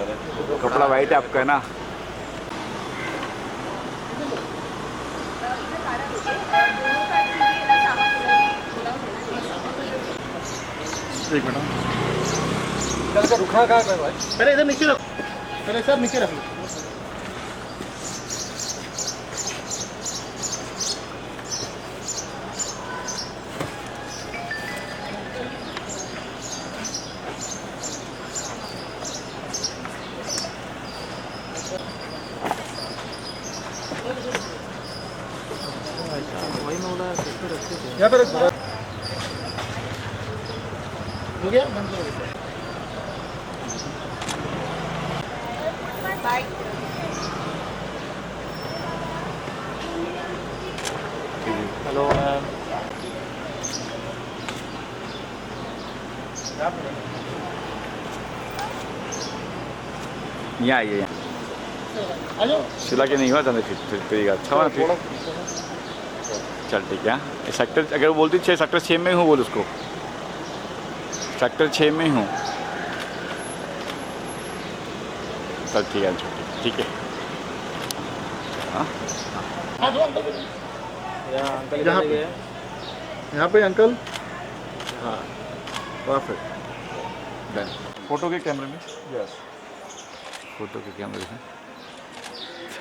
कपड़ा वाइट है आपका है ना? एक मिनट, इधर का रुकना कहाँ कर भाई? पहले इधर नीचे रख, पहले सब नीचे रख लो। यहाँ पे रख दो। हो गया, बंद करो। Hello ma'am. यहाँ आइए, यहाँ आ जाओ। शिला के नहीं हुआ था फिर अच्छा हुआ फिर। चल ठीक है। ये सेक्टर अगर वो बोलती 6 सेक्टर 6 में ही हूँ, बोल उसको सेक्टर 6 में ही हूँ। चल ठीक है, ठीक है। हाँ हाँ दो अंकल। यहाँ पे अंकल। हाँ परफेक्ट। डन। फोटो के कैमरे में। यस। फोटो के कैमरे में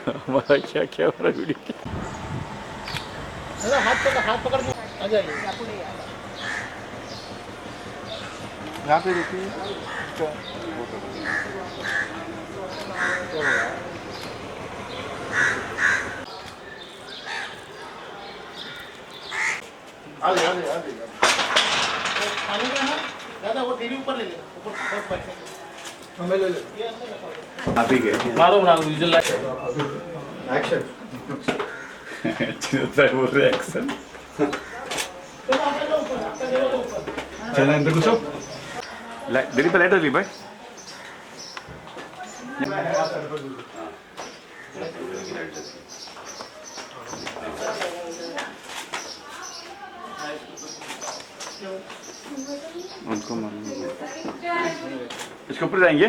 हमारा क्या क्या हो रहा है वीडियो? हाथ पकड़ के आ जाइए। यहाँ पे देखिए। आ गए। खाने का है दादा, वो टीवी ऊपर ले ले, ऊपर बस बैठे हमें ले ले। आप ही गए मारो बना विजुअल एक्शन। बोल रहे एक्शन। चलना अंदर घुसो। दिल्ली पे लाइट होगी भाई। उनको इसके ऊपर जाएंगे।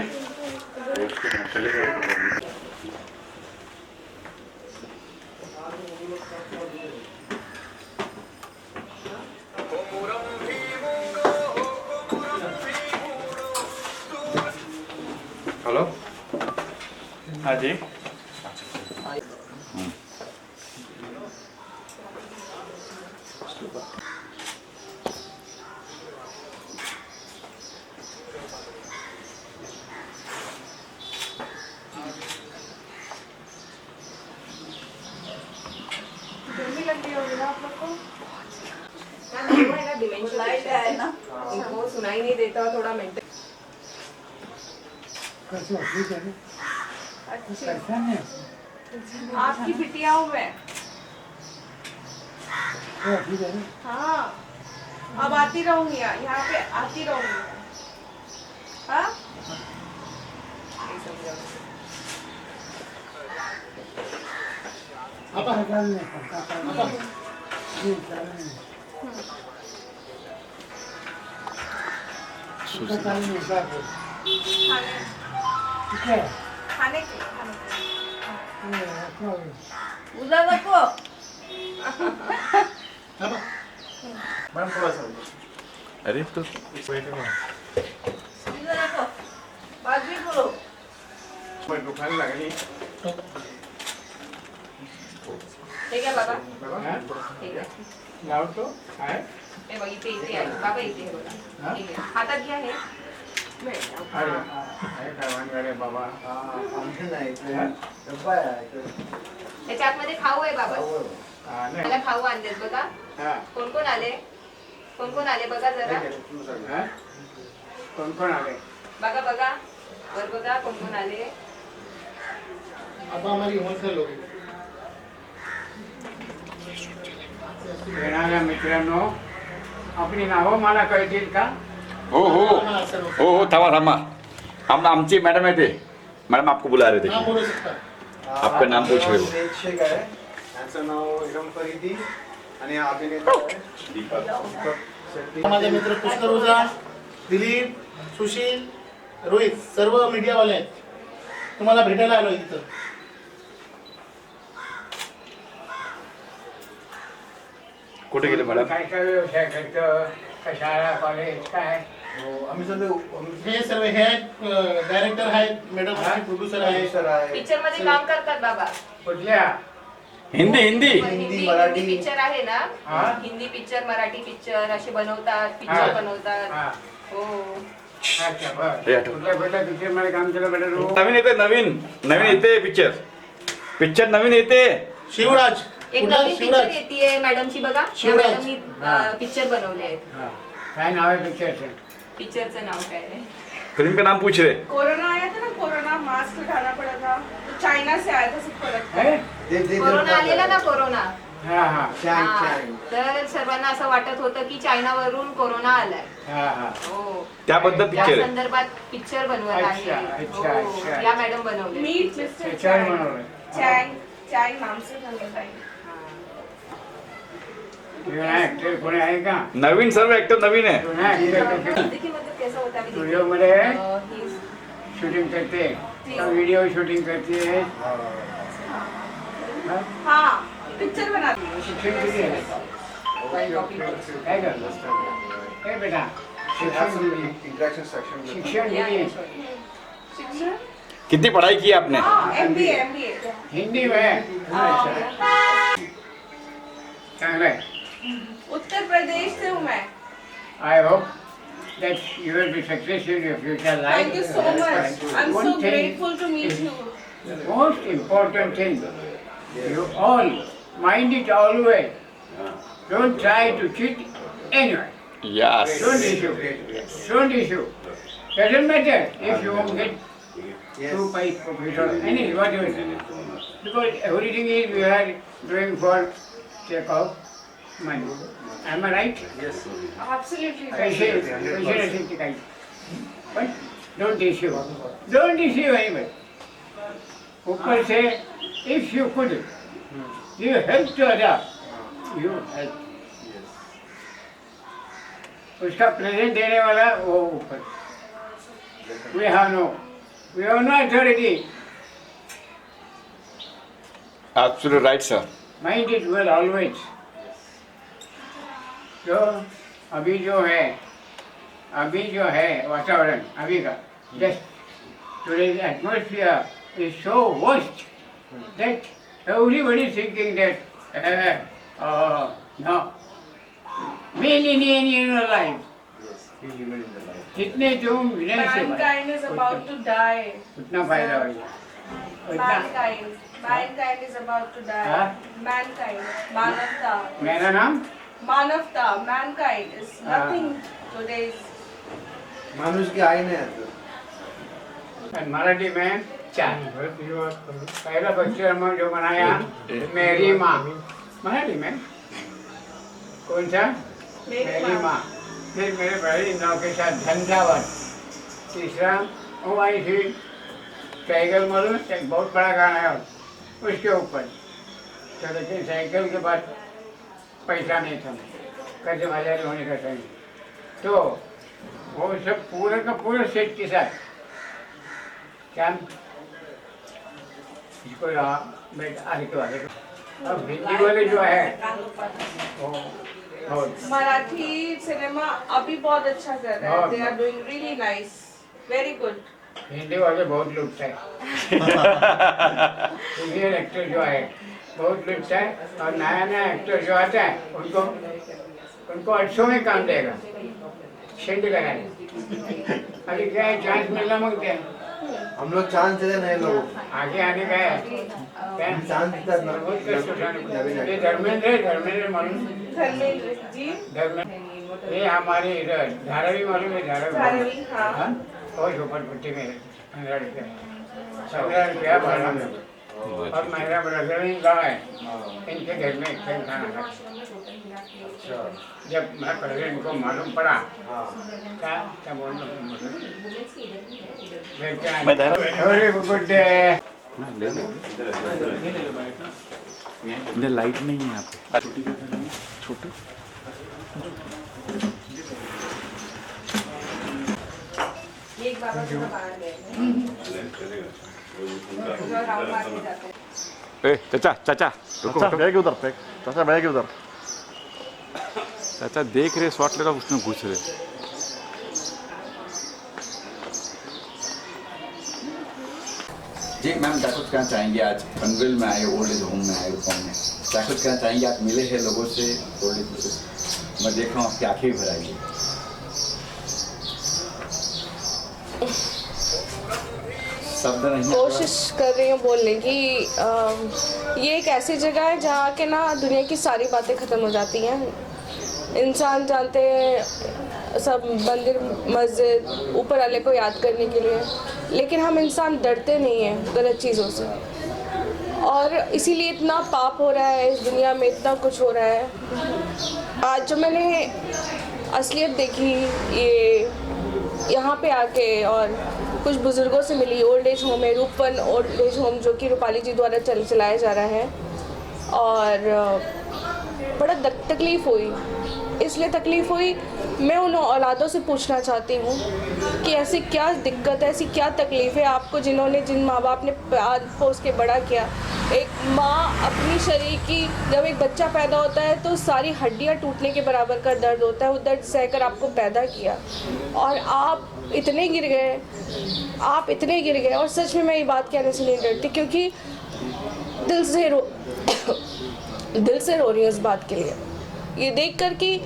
हेलो, हाँ जी। गर्मी लग रही होगी ना आप लोग को? ना डिमेंशिया है ना, इनको सुनाई नहीं देता, थोड़ा मेंटल। आपकी बिटियाओं में हाँ, अब आती रहूंगी यहाँ पे, आती रहूंगी। हाँ खाने के उधर रखो। मैम थोड़ा सा अरे तो इधर रखो, बात भी बोलो। दुकान लगी। ठीक है बाबा, ठीक है। लाओ तो आए। हे बघ इथे इथे आहे बाबा, इथे आहे बघा, ठीक आहे। हातात घ्या हे, भेट अरे आहे काय बाबा. त्याच्या आतमध्ये खाऊ आहे बाबा, नाही. मला खाऊ आणलेत बघा. कोण कोण आले, कोण कोण आले बघा जरा, कोण आले बघा बघा वर बघा कोण कोण आले. आता हमारी होलसेल होगी. येणाऱ्या मित्रांनो, आपली नावं मला कळतील का? हो हो हो हो, थांबा थांबा, हम आमची मैडम है थे, मैडम आपको बुला रहे थे, नाम बोलू शकता. आपका नाम पूछ रहे हो. शेख आहे, यांचं नाव इरम फरीदी आणि अभिनेता आहे दीपक शेट्टी. माझे मित्र पुष्कर ओझा, दिलीप, सुशील, रोहित, सर्व मीडियावाले आहेत. तुम्हाला भेटायला आलो इथं. कुठे गेले मॅडम? काय काय व्यवसाय करतो का शाळा कॉलेज काय आम्ही सगळे हे सर्व हे डायरेक्टर आहेत, मॅडम प्रोड्युसर आहेत. सर आहे. पिक्चर मध्ये काम करतात बाबा. कुठल्या हिंदी हिंदी हिंदी मराठी. पिक्चर आहे ना, हा? हिंदी पिक्चर, मराठी पिक्चर असे बनवतात, हा. पिक्चर बनवतात. हा हो. अच्छा बरं. हे आठव. कुठल्या कुठल्या पिक्चर मध्ये काम केलं बेटा तू? नवीन येते, नवीन नवीन येते पिक्चर नवीन येते. शिवराज एक कुठला? नवीन पिक्चर शिवराज येते मॅडमची बघा. या शिवराज. मॅडमनी पिक्चर बनवले आहेत. हा. काय नाव आहे पिक्चरचं? पिक्चरचं नाव काय आहे? फिल्म का नाम पूछ रहे? कोरोना आया था ना, कोरोना मास्क उठाना पड़ा था, तो चाइना से आया था सब प्रोडक्ट. हे? कोरोना आलेला ना, कोरोना. हा हा चाय हा. चाय. तर सर्वांना असं वाटत होतं की चायनावरून कोरोना आलाय. हा हा हो. त्याबद्दल त्या पिक्चर आहे. संदर्भात पिक्चर बनवत आहे. अच्छा, अच्छा, हो. अच्छा. या मॅडम बनवले. मीट मिस्टर त्याच्यावर बनवलं. चैंग चैंग नाम से बनता है. ऍक्टर कोणी आहे का? नवीन सर्व ऍक्टर नवीन आहे. देखिए मतलब कैसा होता है. स्टुडिओ मध्ये he's- शूटिंग करते का व्हिडिओ शूटिंग करते? हाँ पिक्चर बनाती है. शिक्षण किती आहे? काय करतो? हे बेटा शिक्षण किती? Interaction section. शिक्षण या- किती? या, sorry. शिक्षण किती पढ़ाई की आपने? हाँ MBA. हिंदी में चांगलं आहे. उत्तर प्रदेश से हूँ मैं. I hope that you will be successful in your future life. Thank you so much. I'm so One thing grateful to meet is you. The most important thing, you all mind it always. Don't try to cheat anyone. Yes. Don't issue. Don't issue. Doesn't matter if you won't get Yes. 2 pipe profit or any whatever. Because everything is we are doing for sake of money. Am I right? Yes. Absolutely पैसे right. पैसे नसेल ते काही पण don't issue anybody. ऊपर से if you could you help to other you help. उसका present देने वाला वो ऊपर. We have no authority. Absolute right sir. Mind it well always. तो अभी जो है वातावरण अभी का just today's atmosphere is so worst that everybody thinking that no men in your life. जितने तुम विनय से Mankind is about to die. उतना फायदा होगा. उतना Mankind is about to die. हाँ? Mankind, मानवता. मेरा नाम मानवता, mankind is nothing today's. माणूस की आई नहीं आता. मराठी में 4. पहला पिक्चर में जो बनाया मेरी माँ मराठी में कौन सा? मेरी माँ. फिर मेरे बड़े नाव के साथ झंझावात. तीसरा वो आई थी साइकिल मालूम एक बहुत बड़ा गाना है उसके ऊपर. तो लेकिन साइकिल के बाद पैसा नहीं था, कर्ज बाजारी होने का टाइम. तो वो सब पूरे का पूरा सेट के साथ क्या इसको बेटा आगे तो आगे. अब हिंदी वाले जो है वो बहुत मराठी सिनेमा अभी बहुत अच्छा कर रहा है. They are doing really nice. Very good. Hindi वाले बहुत लुटता है. इंडियन एक्टर जो है बहुत लुटता है और नया नया एक्टर जो आता है उनको 800 में काम देगा. शेड लगाए अभी क्या है चांस मिलना मांगते हैं. हम लोग चांस देते नए लोगों को. आगे आने का है क्या? चांस देतात ना. बहुत कष्ट उठाने पड़ते हैं. ये नवीन धर्मेंद्र मालूम. धर्मेंद्र जी. धर्मेंद्र ये हमारे इधर धारावी मालूम है. धारावी, हाँ. हाँ? और झोपड़पट्टी में 15 रुपया 15 रुपया भाड़ा में. और मेरा ब्रदर इन लॉ है, इनके घर में एक टाइम खाना था. जब मैं प्रेसिडेंट को मालूम पड़ा क्या बोलना वेरी गुड डे. लाइट नहीं है यहाँ पे. छोटी एक बाबा सुद्धा बाहेर गेले. जो राउंड मार के जाते हैं। ए चाचा चाचा रुको चाचा रुको। बैग उधर फेंक, चाचा बैग उधर। चाचा देख रहे शॉट ले रहा उसमें घुस रहे। जी मैम क्या कुछ कहना चाहेंगे, आज पनवेल में आए, ओल्ड एज होम में आए, रूपम में क्या कुछ कहना चाहेंगे? आप मिले हैं लोगों से, ओल्ड एज में मैं देख रहा हूँ आपकी आँखें भी भर आई है। शब्द नहीं। कोशिश कर रही हूँ बोलने की। ये एक ऐसी जगह है जहाँ के ना दुनिया की सारी बातें ख़त्म हो जाती हैं। इंसान जानते हैं सब मंदिर मस्जिद ऊपर वाले को याद करने के लिए, लेकिन हम इंसान डरते नहीं हैं गलत चीज़ों से, और इसीलिए इतना पाप हो रहा है इस दुनिया में, इतना कुछ हो रहा है। आज जो मैंने असलियत देखी ये यहाँ पे आके, और कुछ बुज़ुर्गों से मिली। ओल्ड एज होम है, रूपवन ओल्ड एज होम, जो कि रूपाली जी द्वारा चलाया जा रहा है, और बड़ा तकलीफ़ हुई। इसलिए तकलीफ़ हुई, मैं उन औलादों से पूछना चाहती हूँ कि ऐसी क्या दिक्कत है, ऐसी क्या तकलीफ़ है आपको, जिन माँ बाप ने पाल पोस के बड़ा किया। एक माँ अपनी शरीर की, जब एक बच्चा पैदा होता है तो सारी हड्डियाँ टूटने के बराबर का दर्द होता है, वो दर्द सहकर आपको पैदा किया, और आप इतने गिर गए। और सच में मैं ये बात कहने से नहीं डरती, क्योंकि दिल से रो रही हूँ इस बात के लिए, ये देख कर कि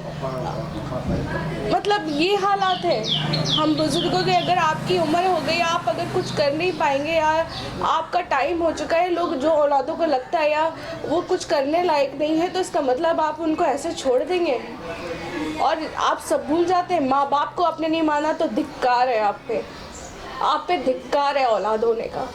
मतलब ये हालात है। हम बुजुर्गों के, अगर आपकी उम्र हो गई, आप अगर कुछ कर नहीं पाएंगे या आपका टाइम हो चुका है, लोग जो औलादों को लगता है या वो कुछ करने लायक नहीं है, तो इसका मतलब आप उनको ऐसे छोड़ देंगे और आप सब भूल जाते हैं। माँ बाप को आपने नहीं माना तो धिक्कार है आप पे धिक्कार है औलाद होने का।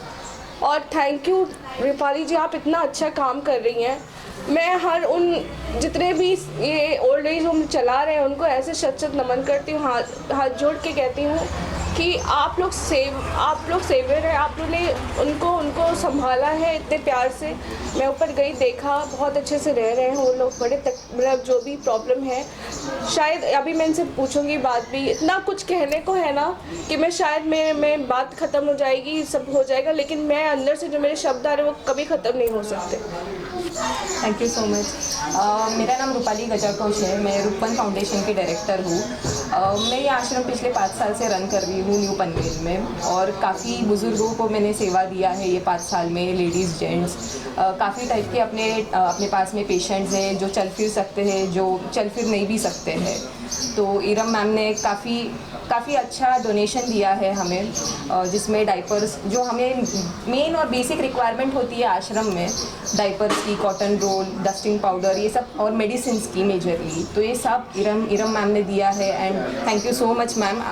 और थैंक यू रूपाली जी, आप इतना अच्छा काम कर रही हैं। मैं हर उन जितने भी ये ओल्ड एज होम चला रहे हैं उनको ऐसे शत नमन करती हूँ, हाथ जोड़ के कहती हूँ कि आप लोग सेवियर हैं। आप लोगों ने उनको संभाला है इतने प्यार से। मैं ऊपर गई, देखा, बहुत अच्छे से रह रहे हैं वो लोग। मतलब जो भी प्रॉब्लम है, शायद अभी मैं इनसे पूछूंगी बात भी, इतना कुछ कहने को है ना कि मैं शायद मैं बात ख़त्म हो जाएगी, सब हो जाएगा, लेकिन मैं अंदर से जो मेरे शब्द आ रहे हैं वो कभी ख़त्म नहीं हो सकते। Thank you so much. मेरा नाम रूपाली गजाकोश है, मैं रूपवन फाउंडेशन की डायरेक्टर हूँ। मैं ये आश्रम पिछले 5 साल से रन कर रही हूँ न्यू पनवेल में, और काफ़ी बुज़ुर्गों को मैंने सेवा दिया है ये 5 साल में, लेडीज़ जेंट्स। काफ़ी टाइप के अपने पास में पेशेंट्स हैं जो चल फिर सकते हैं, जो चल फिर नहीं भी सकते हैं। तो इरम मैम ने काफ़ी अच्छा डोनेशन दिया है हमें, जिसमें डाइपर्स, जो हमें मेन और बेसिक रिक्वायरमेंट होती है आश्रम में, डाइपर्स की, कॉटन रोल, डस्टिंग पाउडर, ये सब, और मेडिसिन की मेजरली, तो ये सब इरम मैम ने दिया है। And thank you so much ma'am.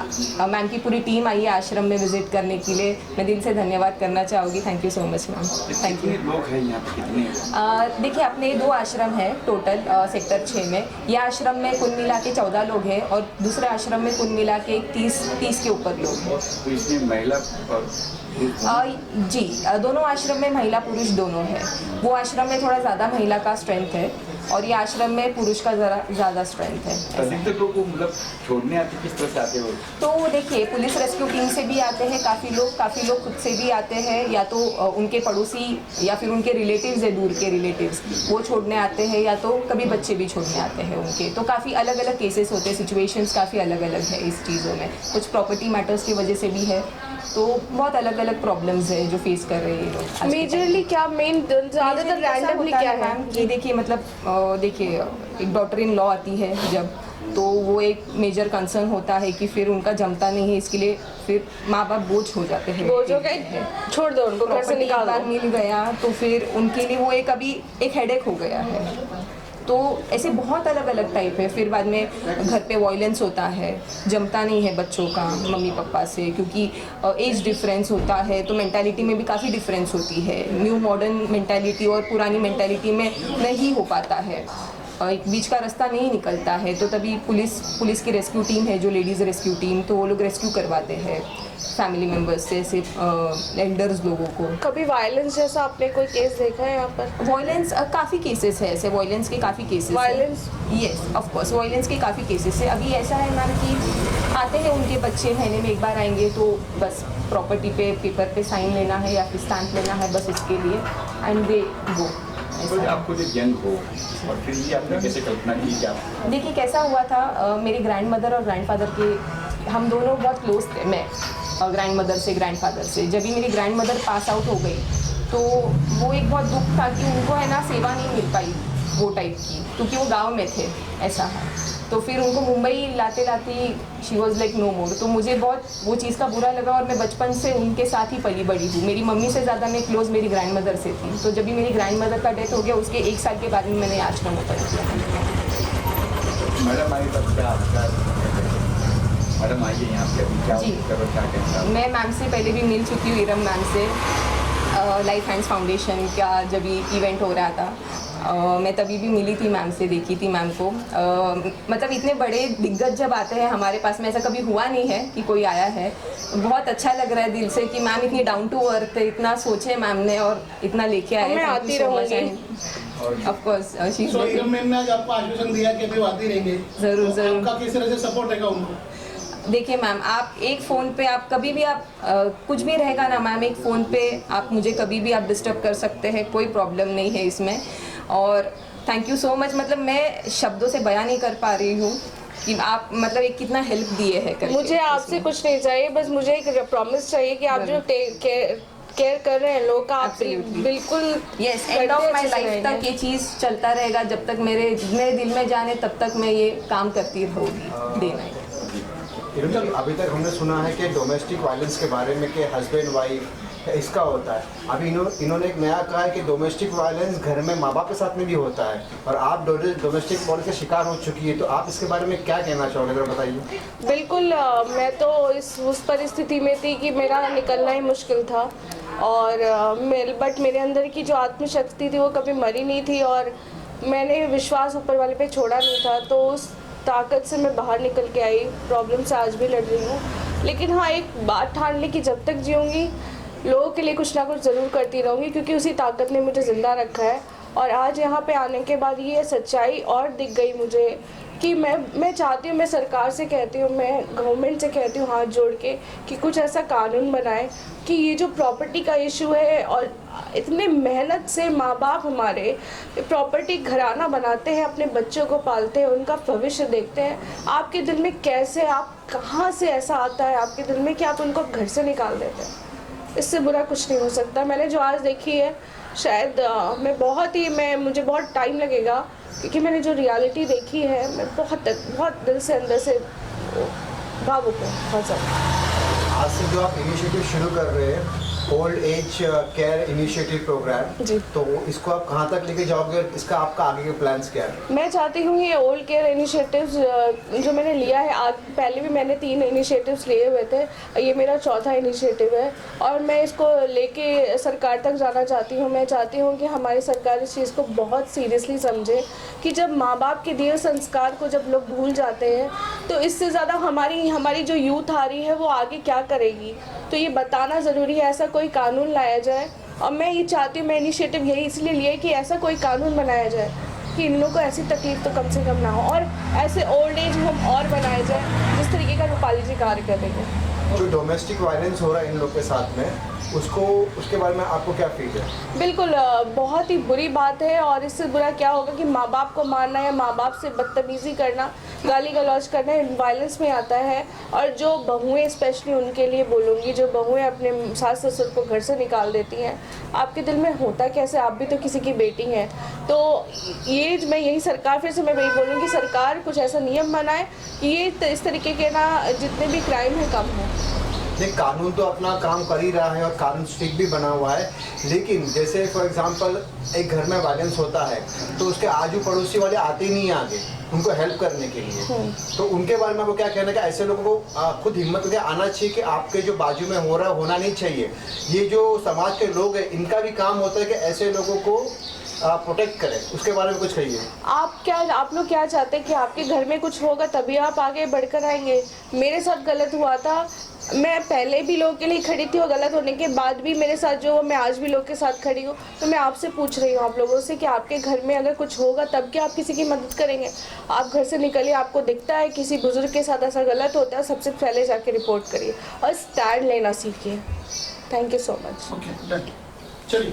Ma'am की पूरी टीम आई है आश्रम में विजिट करने के लिए, मैं दिल से धन्यवाद करना चाहूँगी। Thank you so much ma'am, thank you. लोग हैं यहाँ पे कितने? देखिए, अपने 2 आश्रम है टोटल सेक्टर 6 में। यह आश्रम में कुल मिला के 14 लोग हैं, और दूसरे आश्रम में कुल मिला के 30 के ऊपर लोग हैं। तो इसमें महिला और जी, दोनों आश्रम में महिला पुरुष दोनों है। वो आश्रम में थोड़ा ज़्यादा महिला का स्ट्रेंथ है, और ये आश्रम में पुरुष का ज़रा ज़्यादा स्ट्रेंथ है। अधिकतर लोग मतलब छोड़ने आते, किस तरह से आते हो? तो देखिए, पुलिस रेस्क्यू टीम से भी आते हैं काफ़ी लोग खुद से भी आते हैं, या तो उनके पड़ोसी या फिर उनके रिलेटिव्स है, दूर के रिलेटिव्स, वो छोड़ने आते हैं, या तो कभी बच्चे भी छोड़ने आते हैं उनके। तो काफ़ी अलग अलग केसेस होते हैं, सिचुएशंस काफ़ी अलग अलग है इस चीज़ों में। कुछ प्रॉपर्टी मैटर्स की वजह से भी है, तो बहुत अलग अलग प्रॉब्लम्स है जो फेस कर रहे हैं ये लोग। मेजरली क्या, मेन ज़्यादातर रैंडमली क्या है मैम कि देखिए, मतलब देखिए, एक डॉटर इन लॉ आती है जब, तो वो एक मेजर कंसर्न होता है कि फिर उनका जमता नहीं है, इसके लिए फिर माँ बाप बोझ हो जाते हैं। बोझ हो गए, छोड़ दो उनको, घर से निकाल दो। मिल गया तो फिर उनके लिए वो एक हेडेक हो गया है। तो ऐसे बहुत अलग अलग टाइप है। फिर बाद में घर पे वॉयलेंस होता है, जमता नहीं है बच्चों का मम्मी पापा से, क्योंकि एज डिफरेंस होता है, तो मेंटालिटी में भी काफ़ी डिफरेंस होती है। न्यू मॉडर्न मेंटालिटी और पुरानी मेंटालिटी में नहीं हो पाता है। एक बीच का रास्ता नहीं निकलता है, तो तभी पुलिस की रेस्क्यू टीम है, जो लेडीज़ रेस्क्यू टीम, तो वो लोग रेस्क्यू करवाते हैं फैमिली मेम्बर्स से, ऐसे एल्डर्स लोगों को। कभी वायलेंस जैसा आपने कोई केस देखा है यहाँ पर? वायलेंस काफ़ी केसेस है, ऐसे वायलेंस के काफ़ी cases. Violence? Yes, of course violence के काफ़ी केसेस है। अभी ऐसा है मैम कि आते हैं उनके बच्चे, महीने में एक बार आएंगे, तो बस प्रॉपर्टी पे पेपर पे साइन लेना है या फिर स्टैंप लेना है, बस उसके लिए, एंड दे गो। तो आप खुद एक यंग हो और फिर भी आपने कैसे कल्पना की क्या? देखिए कैसा हुआ था, मेरी ग्रैंड मदर और ग्रैंडफादर के, हम दोनों बहुत क्लोज थे, मैं ग्रैंड मदर से ग्रैंडफादर से। जब भी मेरी ग्रैंड मदर पास आउट हो गई तो वो एक बहुत दुख था कि उनको है ना सेवा नहीं मिल पाई वो टाइप की, क्योंकि वो गांव में थे, ऐसा है। तो फिर उनको मुंबई लाते लाते शी वॉज लाइक नो मोर। तो मुझे बहुत वो चीज़ का बुरा लगा, और मैं बचपन से उनके साथ ही पली बड़ी हूँ। मेरी मम्मी से ज़्यादा मैं क्लोज मेरी ग्रैंड मदर से थी। तो जब भी मेरी ग्रैंड मदर का डेथ हो गया, उसके 1 साल के बाद में मैंने आश्रम ओपन किया। मैडम आई तब क्या आपका, मैडम आइए यहाँ पे अभी क्या जी। करो, क्या कहना? मैं मैम से पहले भी मिल चुकी हूँ, इरम मैम से, लाइफ हैंड्स फाउंडेशन का जब भी इवेंट हो रहा था, मैं तभी भी मिली थी मैम से, देखी थी मैम को। मतलब इतने बड़े दिग्गज जब आते हैं हमारे पास में, ऐसा कभी हुआ नहीं है कि कोई आया है, बहुत अच्छा लग रहा है दिल से कि मैम इतनी डाउन टू अर्थ है, इतना सोचे मैम ने और इतना लेके आए। मैं आती रहूँगी। Of course so Iram ma'am ने आज आपको आश्वासन दिया कि अभी आती रहेंगे, ज़रूर तो ज़रूर। आपका किस तरह से सपोर्ट रहेगा उनको? देखिए मैम, आप एक फ़ोन पे आप कभी भी आप कुछ भी रहेगा ना मैम, एक फ़ोन पे आप मुझे कभी भी आप डिस्टर्ब कर सकते हैं, कोई प्रॉब्लम नहीं है इसमें। और थैंक यू सो मच, मतलब मैं शब्दों से बयान नहीं कर पा रही हूँ कि आप मतलब एक कितना हेल्प दिए है करके। मुझे आपसे कुछ नहीं चाहिए, बस मुझे एक प्रॉमिस चाहिए कि आप जो केयर कर रहे हैं लोग का, आप बिल्कुल yes, end of my life तक ये चीज़ चलता रहेगा, जब तक मेरे दिल में जाने तब तक मैं ये काम करती रहूँगी डे नाइट। इरम जी, अभी तक हमने सुना है कि डोमेस्टिक वायलेंस के बारे में कि हस्बैंड वाइफ इसका होता है। अभी इन्होंने एक नया कहा है कि डोमेस्टिक वायलेंस घर में माँ बाप के साथ में भी होता है, और आप डोमेस्टिक वायलेंस के शिकार हो चुकी है, तो आप इसके बारे में क्या कहना चाहोगे, जरा बताइए। बिल्कुल, मैं तो उस परिस्थिति में थी कि मेरा निकलना ही मुश्किल था, और बट मेरे अंदर की जो आत्मशक्ति थी वो कभी मरी नहीं थी, और मैंने विश्वास ऊपर वाले पे छोड़ा नहीं था। तो उस ताकत से मैं बाहर निकल के आई, प्रॉब्लम से आज भी लड़ रही हूँ। लेकिन हाँ, एक बात ठान ली कि जब तक जीऊँगी लोगों के लिए कुछ ना कुछ ज़रूर करती रहूँगी, क्योंकि उसी ताकत ने मुझे ज़िंदा रखा है। और आज यहाँ पे आने के बाद ये सच्चाई और दिख गई मुझे कि मैं चाहती हूँ, मैं सरकार से कहती हूँ, मैं गवर्नमेंट से कहती हूँ हाथ जोड़ के कि कुछ ऐसा कानून बनाए कि ये जो प्रॉपर्टी का इशू है, और इतने मेहनत से माँ बाप हमारे प्रॉपर्टी घराना बनाते हैं, अपने बच्चों को पालते हैं, उनका भविष्य देखते हैं, आपके दिल में कैसे, आप कहाँ से ऐसा आता है आपके दिल में कि आप उनको घर से निकाल देते हैं? इससे बुरा कुछ नहीं हो सकता। मैंने जो आज देखी है, शायद मुझे बहुत टाइम लगेगा, क्योंकि मैंने जो रियलिटी देखी है, मैं बहुत दिल से अंदर से भावुक हूँ, बहुत ज़्यादा। आज से जो आप इनिशिएटिव शुरू कर रहे हैं, old age care initiative programme, जी, तो इसको आप कहाँ तक लेके जाओगे, इसका आपका आगे के प्लान्स क्या है? मैं चाहती हूँ ये ओल्ड केयर इनिशिएटिव्स जो मैंने लिया है, पहले भी मैंने 3 इनिशिएटिव्स लिए हुए थे, ये मेरा चौथा इनिशिएटिव है, और मैं इसको लेके सरकार तक जाना चाहती हूँ। मैं चाहती हूँ कि हमारी सरकार इस चीज़ को बहुत सीरियसली समझे कि जब माँ बाप के दिए संस्कार को जब लोग भूल जाते हैं, तो इससे ज़्यादा हमारी जो यूथ आ रही है वो आगे क्या करेगी। तो ये बताना ज़रूरी है, ऐसा कोई कानून लाया जाए। और मैं ये चाहती हूँ, मैं इनिशिएटिव यही इसलिए लिए कि ऐसा कोई कानून बनाया जाए कि इन लोगों को ऐसी तकलीफ तो कम से कम ना हो, और ऐसे ओल्ड एज होम और बनाए जाए जिस तरीके का रूपाली जी कार्य कर रहे हैं। जो डोमेस्टिक वायलेंस हो रहा है इन लोग के साथ में, उसके बारे में आपको क्या फील है? बिल्कुल, बहुत ही बुरी बात है, और इससे बुरा क्या होगा कि माँ बाप को मारना या माँ बाप से बदतमीज़ी करना, गाली गलौज करना वायलेंस में आता है। और जो बहुएं, स्पेशली उनके लिए बोलूँगी, जो बहुएं अपने सास ससुर को घर से निकाल देती हैं, आपके दिल में होता कैसे? आप भी तो किसी की बेटी हैं। तो ये मैं यही सरकार, फिर से मैं वही बोलूँगी, सरकार कुछ ऐसा नियम बनाए कि ये इस तरीके के ना जितने भी क्राइम हैं कम हो। नहीं, कानून तो अपना काम कर ही रहा है और कानून स्ट्रिक्ट भी बना हुआ है, लेकिन जैसे फॉर एग्जांपल एक घर में वायलेंस होता है तो उसके आजू पड़ोसी वाले आते ही नहीं आगे उनको हेल्प करने के लिए, तो उनके बारे में आपको क्या कहना है कि ऐसे लोगों को खुद हिम्मत करके आना चाहिए कि आपके जो बाजू में होना नहीं चाहिए। ये जो समाज के लोग हैं, इनका भी काम होता है कि ऐसे लोगों को प्रोटेक्ट करें, उसके बारे में कुछ कहिए। आप लोग क्या चाहते हैं कि आपके घर में कुछ होगा तभी आप आगे बढ़कर आएंगे? मेरे साथ गलत हुआ था, मैं पहले भी लोगों के लिए खड़ी थी और गलत होने के बाद भी मेरे साथ जो मैं आज भी लोग के साथ खड़ी हूँ। तो मैं आपसे पूछ रही हूँ आप लोगों से कि आपके घर में अगर कुछ होगा तब क्या आप किसी की मदद करेंगे? आप घर से निकलिए, आपको दिखता है किसी बुजुर्ग के साथ ऐसा गलत होता है, सबसे पहले जाके रिपोर्ट करिए और स्टैंड लेना सीखिए। Thank you so much. Okay done, चलिए।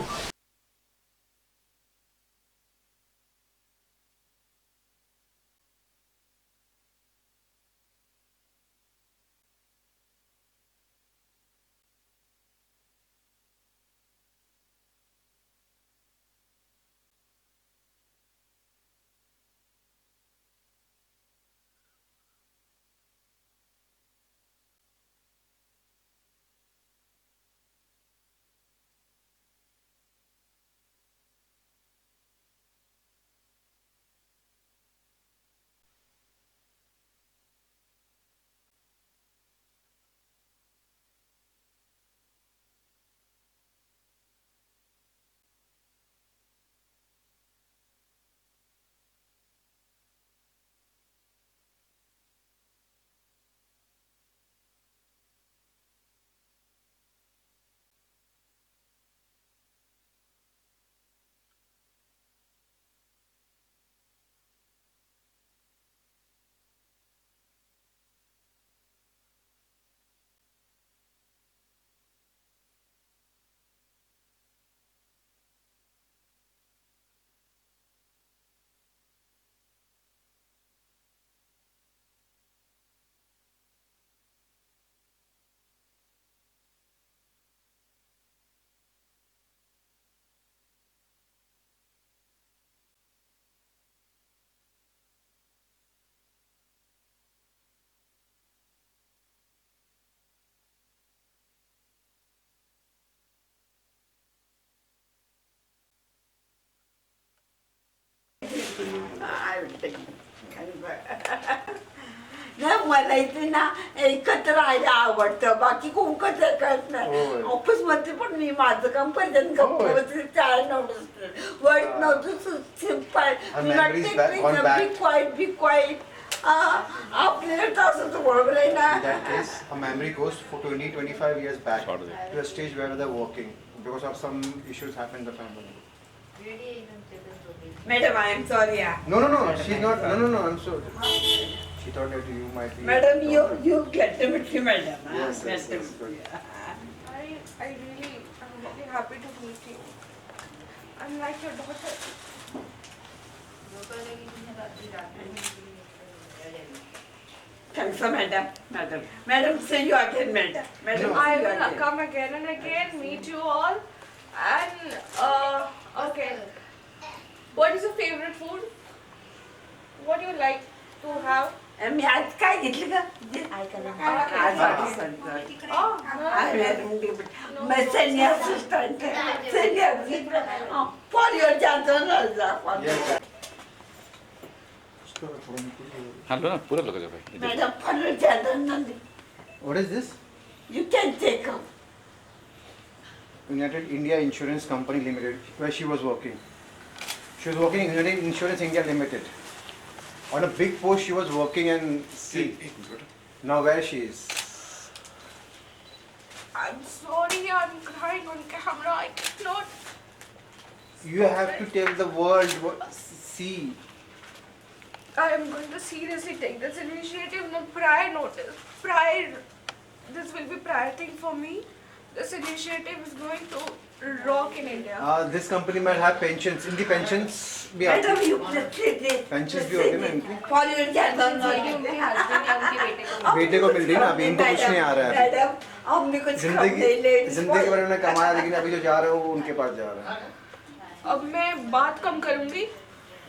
नाही मला इथे ना एकत्र राहायला आवडतं, बाकी कोण कसं कळत नाही. ऑफिस मध्ये पण मी माझं काम पर्यंत चार नव्हतं वर्ड नव्हतं सिम्पल बी क्वाईट आपल्याला तसंच बरोबर आहे ना. In that case, a memory goes for 20-25 years back to a stage where they're working because of some issues happened in the family. Madam I am sorry. No, she's not. No, I'm sorry. She thought that you might be. Madam you get to meet me, madam. Yes, good. I'm really happy to meet you. I'm like your daughter. Thanks, madam. See you again, madam. I will come again and again, meet you all. And okay. What is your favorite food? What do you like to have? मी आज काय घेतलं का for your chance. हाँ लो ना पूरा लोग जो भाई madam for your chance. What is this? You can take up. United India Insurance Company Limited, where she was working. She was working in United Insurance India Limited. On a big post she was working, and see now where she is. I'm sorry, I'm crying on camera. I cannot. You have to tell the world see. I am going to seriously take this initiative. No prior notice. This will be prior thing for me. This initiative is going to rock in India. This company might have pensions. In the pensions भी आती madam है. You please pension भी होती है ना इनकी. For your उनके husband या उनके बेटे को बेटे को मिल रही है ना, अभी इनको कुछ नहीं आ रहा है. मैडम हमने कुछ जिंदगी भर उन्होंने कमाया, लेकिन अभी जो जा रहे हो वो उनके पास जा रहा है. अब मैं बात कम करूंगी,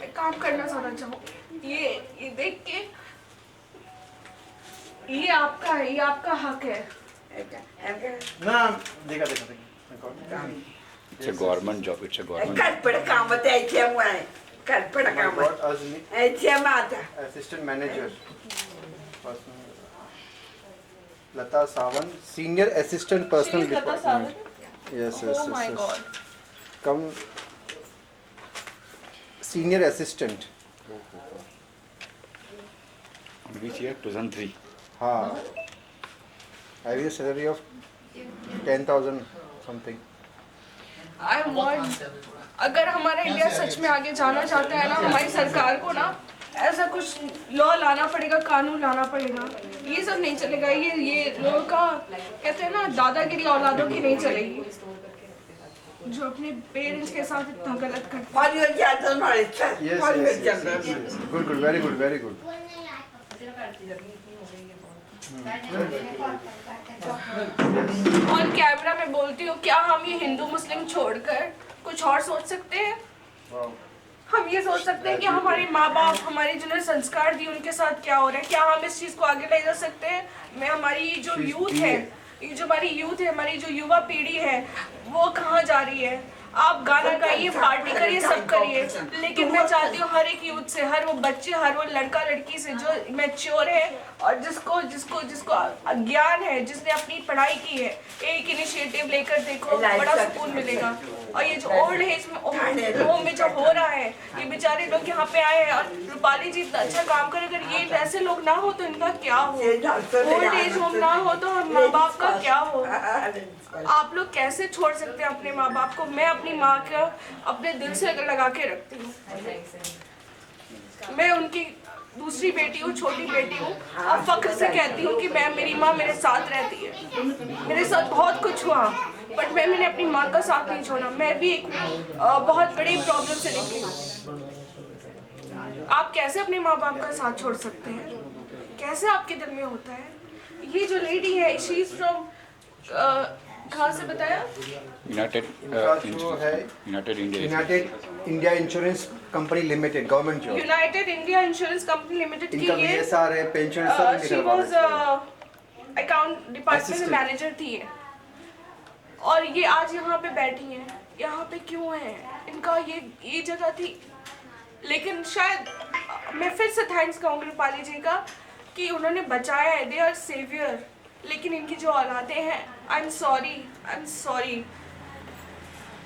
मैं काम करना ज्यादा चाहूंगी. ये देख के ये आपका है, ये आपका हक है. ना देखा. It's a government job. It's a government. करपड काम त्याच्यामुळे करपड काम What as me याच्या माता assistant manager. Lata Sawant, senior assistant personal She is Lata department. Sawant? Yes. Oh my God. Come. senior assistant. On which year? 2003. हाँ. Having a salary of 10,000 something. I want, अगर हमारा India सच में आगे जाना चाहता है ना, हमारी सरकार को ना ऐसा कुछ लॉ लाना पड़ेगा, कानून लाना पड़ेगा. ये सब नहीं चलेगा. ये लोगों का कहते हैं ना, दादागिरी औलादों की नहीं चलेगी, जो अपने पेरेंट्स के साथ इतना गलत करते हैं. For your general knowledge, sir. Yes, For your yes, yes, general yes, yes. Good, good, very good, very good. और कैमरा में बोलती हूँ, क्या हम ये हिंदू मुस्लिम छोड़कर कुछ और सोच सकते हैं? हम ये सोच सकते हैं कि हमारे माँ बाप, हमारे जिन्होंने संस्कार दिए, उनके साथ क्या हो रहा है? क्या हम इस चीज़ को आगे ले जा सकते हैं? मैं हमारी जो यूथ है, ये जो हमारी यूथ है, हमारी जो युवा पीढ़ी है, वो कहाँ जा रही है? आप गाना गाइए, पार्टी करिए, सब करिए, लेकिन मैं चाहती हूँ हर एक यूथ से, हर वो बच्चे, हर वो लड़का लड़की से जो मैच्योर है और जिसको जिसको जिसको ज्ञान है, जिसने अपनी पढ़ाई की है, एक इनिशिएटिव लेकर देखो, बड़ा सुकून मिलेगा. और ये जो ओल्ड एज में होम में जो हो रहा है, ये बेचारे लोग यहाँ पे आए हैं और रूपाली जी इतना अच्छा काम करे. अगर ये ऐसे लोग ना हो तो इनका क्या हो? ओल्ड एज होम ना हो तो माँ बाप का क्या हो? आप लोग कैसे छोड़ सकते हैं अपने माँ बाप को? मैं अपनी माँ का अपने दिल से लगा के रखती हूँ. मैं उनकी दूसरी बेटी हूँ, छोटी बेटी हूँ, और फख्र से कहती हूँ कि मैं, मेरी माँ मेरे साथ रहती है. मेरे साथ बहुत कुछ हुआ, बट मैंने अपनी माँ का साथ नहीं छोड़ा. मैं भी एक बहुत बड़ी प्रॉब्लम से निकली. आप कैसे अपने माँ बाप का साथ छोड़ सकते हैं? कैसे आपके दिल में होता है? ये जो लेडी है, शी इज फ्रॉम, कहाँ से बताया? United India insurance company limited, government job. United India insurance company limited की इनका ये VSR है, पेंशन सब शी वाज अकाउंट डिपार्टमेंट में मैनेजर थी ये. और ये आज यहाँ पे बैठी हैं. यहाँ पे क्यों है? इनका ये जगह थी. लेकिन शायद मैं फिर से थैंक्स कहूँगी रूपाली जी का कि उन्होंने बचाया है. They are saviour. लेकिन इनकी जो औलादें हैं, आई एम सॉरी.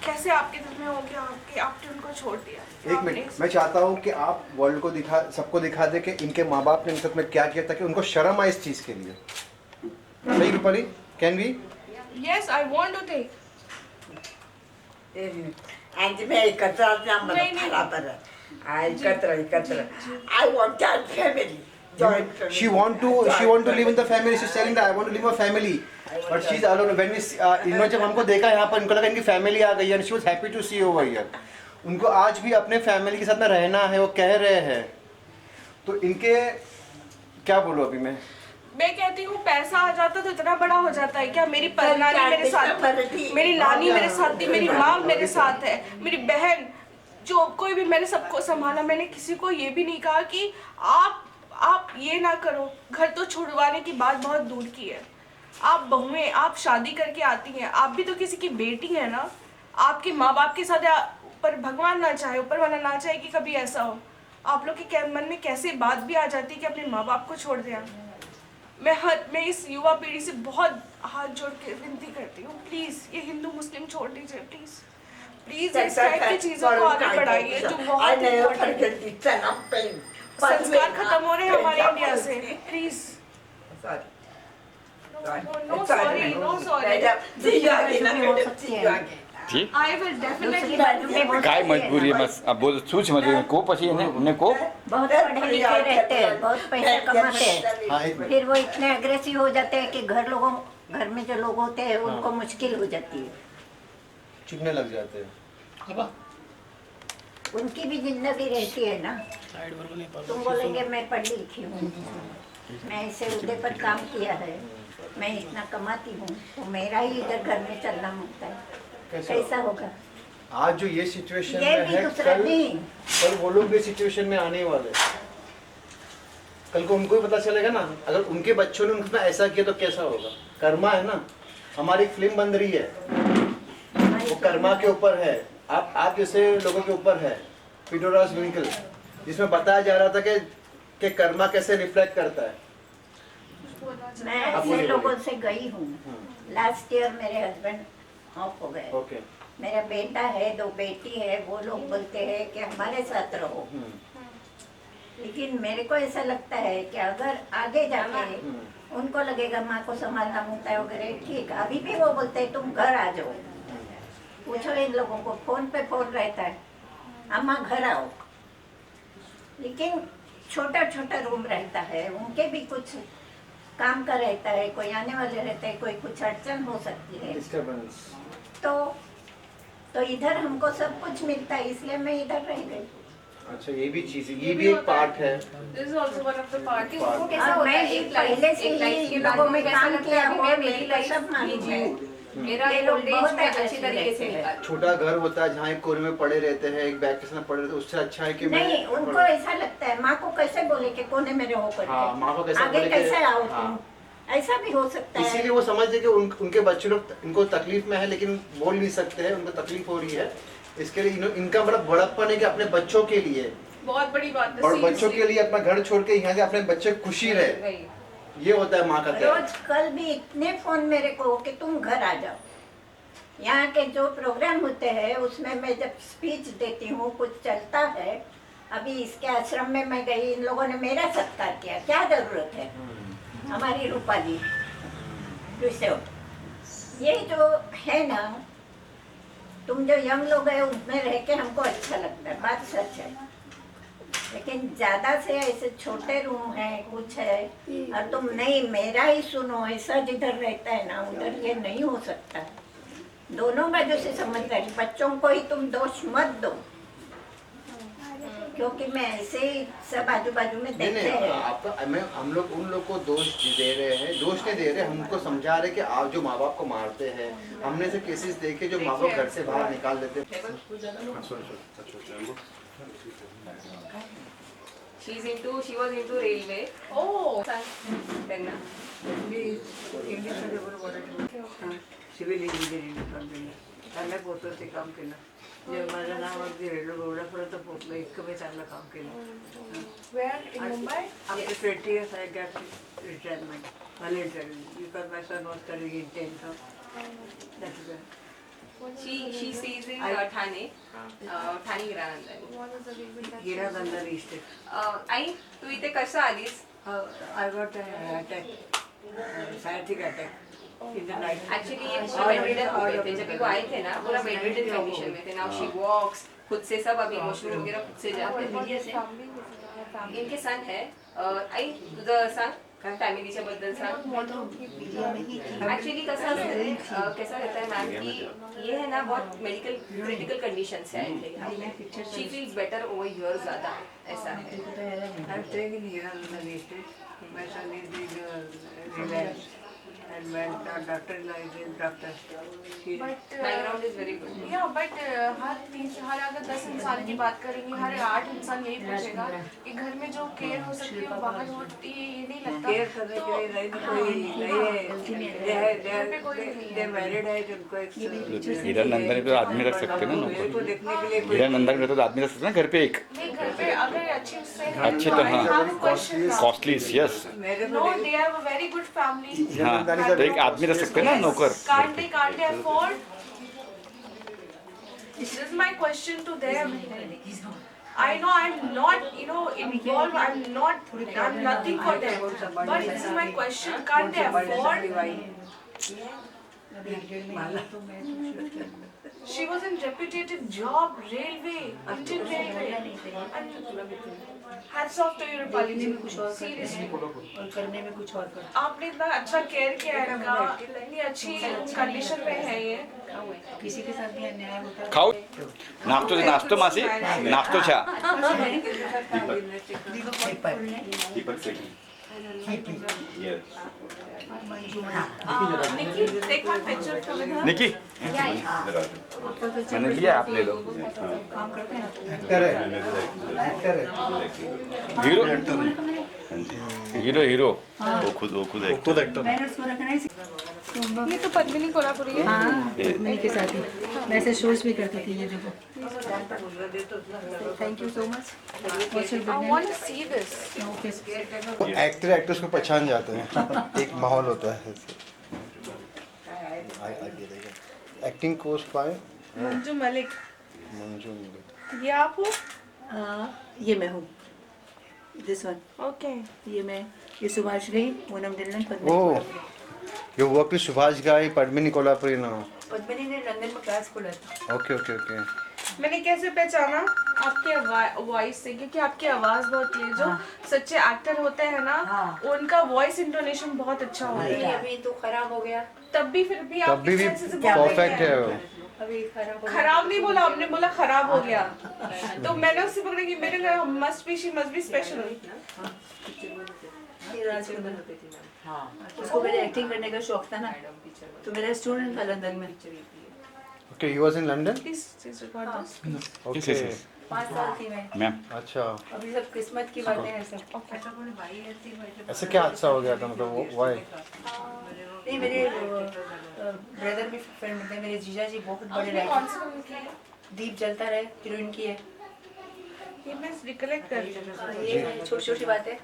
कैसे आपके दिल में हो गया आपने उनको छोड़ दिया? एक मिनट, मैं चाहता हूँ कि आप वर्ल्ड को सबको दिखा दे कि इनके माँ बाप ने इनके साथ में क्या किया, ताकि उनको शर्म आए इस चीज़ के लिए. सही Rupali? Can we? Yes, I want to take. आणि मी एकत्र आम्हाला नाही, नाही. बरोबर. एकत्र. I want that family. Joint family. She want to live in the family. She's telling that I want to live in a family. But she's alone. When we इन्होंने जब हमको देखा यहाँ पर, इनको लगा इनकी फैमिली आ गई है. And she was happy to see over here. उनको आज भी अपने फैमिली के साथ में रहना है, वो कह रहे हैं. तो इनके क्या बोलूँ अभी मैं कहती हूँ पैसा आ जाता तो इतना बड़ा हो जाता है क्या? मेरी परनानी मेरे साथ, मेरी नानी मेरे साथ थी, मेरी माँ मेरे साथ है, मेरी बहन, जो कोई भी, मैंने सबको संभाला. मैंने किसी को ये भी नहीं कहा कि आप ये ना करो. घर तो छुड़वाने की बात बहुत दूर की है. आप बहुएं, आप शादी करके आती हैं, आप भी तो किसी की बेटी है ना. आपके माँ बाप के साथ, पर भगवान ना चाहे, ऊपर वाला ना चाहे कि कभी ऐसा हो. आप लोग के मन में कैसे बात भी आ जाती है कि अपने माँ बाप को छोड़ दें. मैं इस युवा पीढ़ी से बहुत हाथ जोड़ के विनती करती हूँ, प्लीज़ ये हिंदू मुस्लिम छोड़ दीजिए. प्लीज़ इस टाइप की चीज़ों को आगे बढ़ाइए जो बहुत इम्पोर्टेंट है. संस्कार खत्म हो रहे हैं हमारे इंडिया से. प्लीज़. No sorry. जी I will definitely. काय मजबूरी है? अब बोल सूच मजबूरी को पसी ने को बहुत पढ़े लिखे रहते हैं, बहुत पैसा कमाते हैं, फिर वो इतने अग्रेसिव हो जाते हैं कि घर में जो लोग होते हैं उनको मुश्किल हो जाती है, चिढ़ने लग जाते हैं. उनकी भी जिंदगी रहती है ना. तुम बोलेंगे मैं पढ़ी लिखी हूँ, मैं ऐसे उदय पर काम किया है, मैं इतना कमाती हूँ, तो मेरा ही इधर घर में चलना होता है. कैसा होगा? आज जो ये सिचुएशन ये में भी है, दूसरा नहीं. कल वो लोग भी सिचुएशन में आने वाले. कल को उनको भी पता चलेगा ना, अगर उनके बच्चों ने उनके साथ ऐसा किया तो कैसा होगा. कर्मा है ना. हमारी एक फिल्म बन रही है, वो कर्मा के ऊपर है. आप जैसे लोगों के ऊपर है, पिडोरास विंकल, जिसमें बताया जा रहा था कि कर्मा कैसे रिफ्लेक्ट करता है. मैं ऐसे लोगों से गई हूँ. लास्ट ईयर मेरे हस्बैंड ऑफ हो गए। ओके। मेरा बेटा है, 2 बेटी है, वो लोग बोलते हैं कि हमारे साथ रहो, लेकिन मेरे को ऐसा लगता है कि अगर आगे जाके उनको लगेगा माँ को संभालना होता है वगैरह, ठीक। अभी भी वो बोलते हैं तुम घर आ जाओ। पूछो इन लोगों को, फोन पे फोन रहता है, अम्मा घर आओ। लेकिन छोटा छोटा रूम रहता है, उनके भी कुछ काम का रहता है, कोई आने वाले रहते हैं, कोई कुछ अड़चन हो सकती है। डिस्टर्बेंस। तो इधर हमको सब कुछ मिलता है, इसलिए मैं इधर रह गई। अच्छा, ये भी चीज है, ये भी एक पार्ट है। This is also one of the part. वो कैसा और होता मैं है, भी एक लाइफ पहले से एक ही लाइफ के इन बाद लोगों में में कैसा काम लगता किया है हुआ, मैं मेरे मेरी को लाइफ सब मालूम है। मेरा ये लोग ओल्ड एज बहुत में अच्छी aggressive तरीके से रहते हैं। निकाल। छोटा घर होता है जहाँ एक कोने में पड़े रहते हैं, एक बैग के साथ पड़े रहते हैं, उससे अच्छा है कि नहीं, उनको ऐसा लगता है माँ को कैसे बोले कि कोने में रहो करके, हाँ, माँ को कैसे आगे बोले कि- कैसे आओ तुम, हाँ। ऐसा भी हो सकता है। इसीलिए वो समझते हैं कि उनके बच्चे लोग इनको तकलीफ में है, लेकिन बोल नहीं सकते हैं, उनको तकलीफ हो रही है। इसके लिए इनका बड़ा बड़प्पन है कि अपने बच्चों के लिए बहुत बड़ी बात है। और बच्चों के लिए अपना घर छोड़ के यहाँ से अपने बच्चे खुशी रहे, वही। ये होता है माँ का प्यार। रोज कल भी इतने फोन मेरे को कि तुम घर आ जाओ। यहाँ के जो प्रोग्राम होते हैं उसमें मैं जब स्पीच देती हूँ, कुछ चलता है, अभी इसके आश्रम में मैं गई, इन लोगों ने मेरा सत्कार किया, क्या जरूरत है। हमारी रूपाली ये जो है ना, तुम जो यंग लोग हैं उसमें रह के हमको अच्छा लगता है, बात सच है। लेकिन ज्यादा से ऐसे छोटे रूम है, कुछ है, और तुम नहीं मेरा ही सुनो, ऐसा जिधर रहता है ना उधर ये नहीं हो सकता। दोनों बाजू से समझदारी, बच्चों को ही तुम दोष मत दो, क्योंकि मैं ऐसे ही सब आजू बाजू में नहीं देखते नहीं, हैं। आपका हम लोग उन लोग को दोष दे रहे हैं, दोष नहीं दे रहे, हम उनको समझा रहे कि आप जो माँ बाप को मारते हैं, हमने से केसेस देखे जो माँ बाप घर से बाहर निकाल देते हैं। She was into railway. Oh. त्यांना सिव्हिल इंजिनिअरिंग डिपार्टमेंट चांगल्या पोहोचवते काम केलं. जे माझं नाव अगदी एवढ्यापर्यंत पोहोचलं, इतकं मी चांगलं काम केलं. Where in Mumbai? After 20 years I got retirement, voluntary, because my son was studying in 10th. That is why. she stays in Thane Thane Hiranandani. Hiranandani estate. आई तू इथे कसं आलीस? I got an attack, sciatic attack in the night. Actually ये पूरा bedridden हो गए थे, जब वो आए थे ना पूरा बेडरिडन कंडीशन में थे. नाउ शी वॉक्स खुद से, सब अभी वॉशरूम वगैरह खुद से जाते हैं. इनके सन है. आई तुझं सांग फॅमिलीच्या बद्दल सांग. एक्चुअली कसं असतं, कैसा रहता है मैम कि ये है ना बहुत मेडिकल क्रिटिकल कंडीशन से आए थे. She feels better over here ज़्यादा, ऐसा है. I'm staying in Hiranandani estate. My son is in Reliance, and my daughter-in-law is in doctor. Background is very good. Yeah, but हर अगर 10 इंसान की बात करेंगे, हर 8 इंसान यही पूछेगा कि घर में जो केयर हो सकती है वो बाहर होती है, ये नहीं लगता. केयर करने के लिए नहीं कोई नहीं है. दे मैरिड है, जिनको एक हीरा नंदन पे तो आदमी रख सकते हैं ना मेरे को नौकर. देखने के लिए हीरा नंदन पे तो आदमी रख सकते हैं ना घर पे एक. नहीं, घर पे अगर अच्छे से अच्छे तो हाँ, कॉस्टली यस. मेरे No, को they have a very good family. हाँ, तो एक आदमी रख सकते हैं ना नौकर. Can't they afford? This is my question to them. I know I'm not, involved. I'm nothing for them. But this is my question. Can't they afford? She was in reputed job, railway, Indian railway. And hats off to you, Rupali ji. Seriously. और करने में कुछ और कर. आपने इतना अच्छा care किया है इनका, इतनी अच्छी कंडीशन में है ये. किसी के साथ भी अन्याय होता है. खाऊ नाचतो मासी नाचतो छा. निकी, take one picture with her. निकी मैंने लिया, आप ले लो. एक्टर है, एक्टर है. Hero hero hero. वो खुद एक्टर. ये तो पद्मिनी कोल्हापुरी है. हाँ, पद्मिनी के साथ ही मैं ऐसे शोज भी करती थी. ये देखो. Thank you so much. I want to see this. Actor actress को पहचान जाते हैं. एक माहौल होता है. आगे देखो. एक्टिंग कोर्स पाए मंजू मलिक, मंजू मिले। ये आप हो? ये मैं हूँ, दिस वन। ओके। ये मैं, ये Subhashree, Poonam Dhillon, Padmini Oh, Kolhapuri. you work with Subhash Ghai, Padmini Kolhapuri now. Padmini ने लंदन में क्लास खोला था। Okay, okay, okay. मैंने कैसे पहचाना आपके वॉइस से, क्योंकि आपकी आवाज बहुत क्लियर, जो सच्चे एक्टर होते हैं ना, उनका वॉइस इंटोनेशन बहुत अच्छा होता है। अभी तो खराब हो गया, तब भी फिर भी तब आप भी परफेक्ट है वो। अभी खराब हो गया। खराब नहीं बोला हमने, बोला खराब हो गया। तो मैंने उससे पकड़ा कि मेरे घर मस्ट बी स्पेशल। उसको मेरे एक्टिंग करने का शौक था ना, तो मेरा स्टूडेंट था लंदन में। Okay, you was in London? Please record this. Okay. 5 साल थी मैं। मैम अच्छा, अभी सब किस्मत की बातें हैं सब। ऐसे क्या हादसा हो गया था, मतलब why? नहीं, मेरे ब्रदर भी फ्रेंड थे, मेरे जीजा जी बहुत बड़े आपने कौन रहे। सी फिल्म की है? दीप जलता रहे, हीरोइन की है। ये मैं रिकलेक्ट कर रही हूँ। ये छोटी छोटी बातें। ये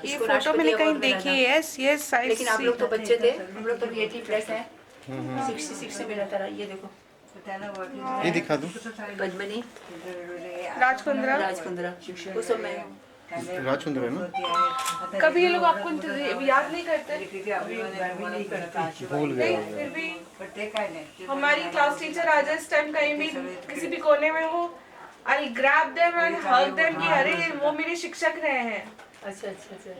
इसको फोटो राष्ट्रपति मैंने कहीं अवार्ड मिला देखी था। है। यस यस, आई लेकिन आप लोग तो बच्चे थे, हम लोग तो 80 प्लस हैं। 66 से मिला था। ये देखो, ये दिखा दूँ? पद्मिनी, राजकुंद्रा। राजकुंद्रा, वो सब मैं। राजचंद्र है ना? कभी ये लोग आपको याद नहीं करते? भूल गए नहीं, होंगे। फिर भी हमारी क्लास टीचर आज इस टाइम कहीं भी किसी भी कोने में हो, आई grab them and hug them कि अरे वो मेरे शिक्षक रहे हैं। अच्छा अच्छा अच्छा।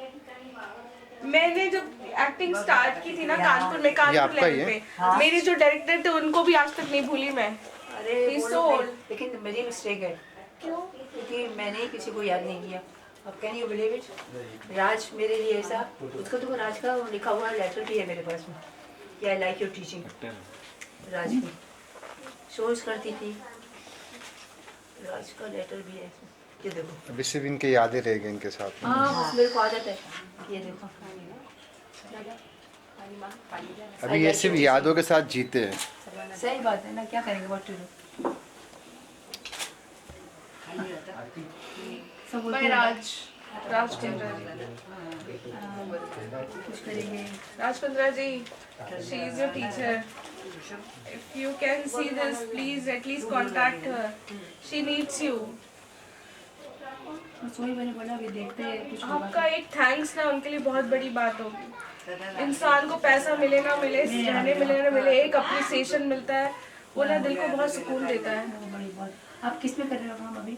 मैंने जब एक्टिंग स्टार्ट की थी ना कानपुर में, ये कानपुर आपका ही लेवल है? पे, मेरे जो डायरेक्टर थे उनको भी आज तक नहीं भूली मैं। अरे He's वो so लोग old. नहीं, लेकिन मेरी मिस्टेक है क्यों? क्योंकि मैंने किसी को याद नहीं किया। अब कैन यू बिलीव इट, राज मेरे लिए ऐसा, उसको तो राज का लिखा हुआ लेटर भी है मेरे पास में, कि आई लाइक योर टीचिंग। राज की शोज करती थी, राज का लेटर भी है इसमें। ये देखो, अभी सिर्फ इनके यादें रह गए इनके साथ में। हाँ बस मेरे को आदत है। ये देखो, अभी ये सिर्फ यादों के साथ जीते हैं। सही बात है ना, क्या करेंगे, व्हाट टू डू। सब बोलते हैं, राजकुंद्रा कुछ करेंगे। राजकुंद्रा जी, she is your teacher. If you can see this, please at least contact her. She needs you. बस वही मैंने बोला, अभी देखते हैं कुछ होगा। आपका एक थैंक्स ना उनके लिए बहुत बड़ी बात होगी। इंसान को पैसा मिले ना मिले, रहने मिले ना मिले, एक अप्रिसिएशन मिलता है, वो ना दिल को बहुत सुकून देता है। बड़ी बात। आप किस में कर रहे हो काम अभी?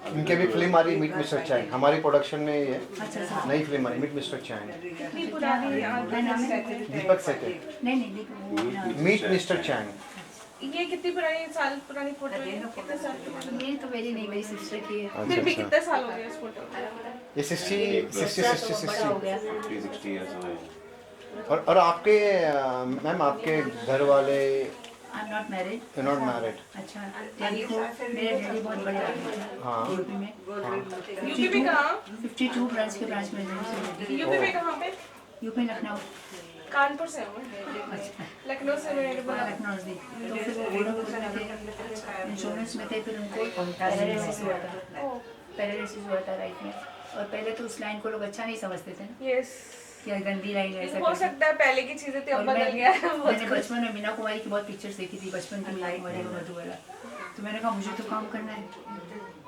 इनके भी फिल्म आ रही है, मीट मिस्टर चैन, हमारी प्रोडक्शन में ही है। अच्छा। नई फिल्म आ रही, मीट मिस्टर चैन। कितनी पुरानी दीपक सेठे, नहीं, मीट मिस्टर चैन। ये कितनी पुरानी साल पुरानी फोटो है? कितने साल पुरानी? ये तो मेरी नहीं, मेरी सिस्टर की है। फिर भी अच्छा, कितने साल हो गए इस फोटो? ये 60 बड़ा हो गया। और आपके मैम, आपके घर वाले I am not married. Not married? अच्छा, डैडी को, मेरे डैडी बहुत बड़े आदमी थे हाँ। यूपी में। यूपी में कहाँ? 52 ब्रांच के ब्रांच मैनेजर। यूपी में कहाँ पे? यूपी लखनऊ। कानपुर से हूँ। लखनऊ से मेरे बोला। लखनऊ से। तो फिर वो वोडाफोन में थे, इंश्योरेंस में थे, फिर उनको पैरालिसिस हुआ था। पैरालिसिस हुआ था राइट में। और पहले तो उस लाइन को लोग अच्छा नहीं समझते थे ना, यस, क्या गंदी लाइन है, ऐसा हो करके। सकता है पहले की चीजें थी, अब और बदल गया है बहुत मैंने कुछ। बचपन में मीना कुमारी की बहुत पिक्चर्स देखी थी, बचपन की मीना कुमारी का मधु वाला। तो मैंने कहा मुझे तो काम करना है,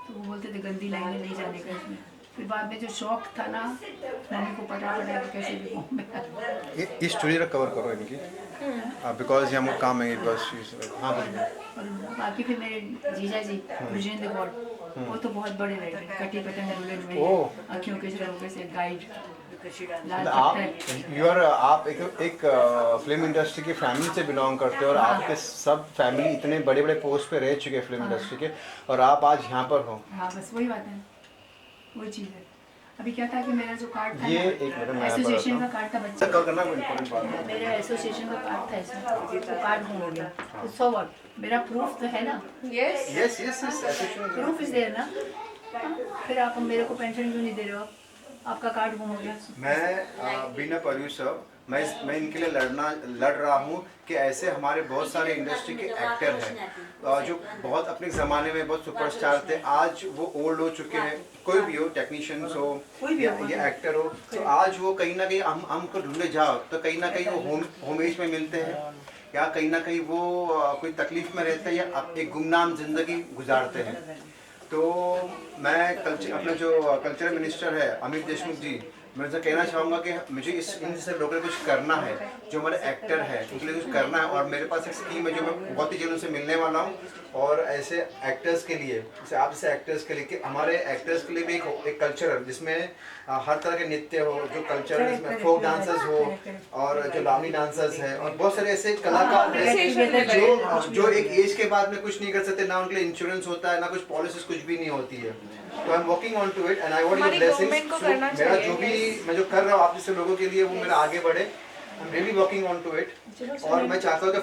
तो वो बोलते थे गंदी लाइन में नहीं जाने का इसमें। फिर बाद में जो शौक था ना, मम्मी को पटा कैसे भी गाँव में। इस स्टोरी का कवर करो इनकी, बिकॉज हम काम है, बिकॉज हाँ बोलिए। और बाकी फिर मेरे जीजा जी विजेंद्र गौड़, वो तो बहुत बड़े राइटर, कटी पतंग रुलन में, ओह। आँखों के सिरों से गाइड, लाल आप पत्थर। आप एक फिल्म इंडस्ट्री की फैमिली से बिलोंग करते हो, और आपके सब फैमिली इतने बड़े बड़े पोस्ट पे रह चुके हैं फिल्म इंडस्ट्री के, और आप आज यहाँ पर हो। हाँ बस वही बात है, वही चीज़ है। अभी क्या था कि मेरा जो कार्ड था ये ना, एक मिनट में एसोसिएशन का कार्ड था बच्चा, कल करना कोई इम्पोर्टेंट बात है। मेरा एसोसिएशन का कार्ड था इसमें, तो कार्ड गुम हो गया। तो सो व्हाट, मेरा प्रूफ तो है ना, yes yes yes yes, proof is there ना। फिर आप मेरे को पेंशन क्यों नहीं दे रहे हो? आपका कार्ड गुम हो गया। मैं बीइंग अ प्रोड्यूसर मैं इनके लिए लड़ रहा हूँ कि ऐसे हमारे बहुत सारे इंडस्ट्री के एक्टर हैं जो बहुत अपने ज़माने में बहुत सुपरस्टार थे, आज वो ओल्ड हो चुके हैं, कोई भी हो, टेक्नीशियंस हो या एक्टर हो, तो आज वो कहीं ना कहीं हमको ढूंढे जाओ तो कहीं ना कहीं वो होम एज में मिलते हैं, या कहीं ना कहीं वो कोई तकलीफ में रहते हैं या एक गुमनाम जिंदगी गुजारते हैं। तो मैं अपने जो कल्चरल मिनिस्टर है अमित देशमुख जी, मैं उनसे कहना चाहूँगा कि मुझे इन जैसे लोगों को कुछ करना है, जो हमारे एक्टर है उनके लिए कुछ करना है, और मेरे पास एक स्कीम है जो मैं बहुत ही जल्द उनसे मिलने वाला हूँ। और ऐसे एक्टर्स के लिए, जैसे आप जैसे एक्टर्स के लिए, कि हमारे एक्टर्स के लिए भी एक कल्चर जिसमें हर तरह के नृत्य हो, जो कल्चर जिसमें फोक डांसर्स हो और जो लावनी डांसर्स है, और बहुत सारे ऐसे कलाकार हैं जो एक एज के बाद में कुछ नहीं कर सकते, ना उनके लिए इंश्योरेंस होता है, ना कुछ पॉलिसीज कुछ भी नहीं होती है। तो I am working on to it and I want your blessings. मेरा जो भी मैं जो कर रहा हूँ आप जैसे लोगों के लिए, वो मेरा आगे बढ़े। I am really working on to it. और मैं चाहता हूँ कि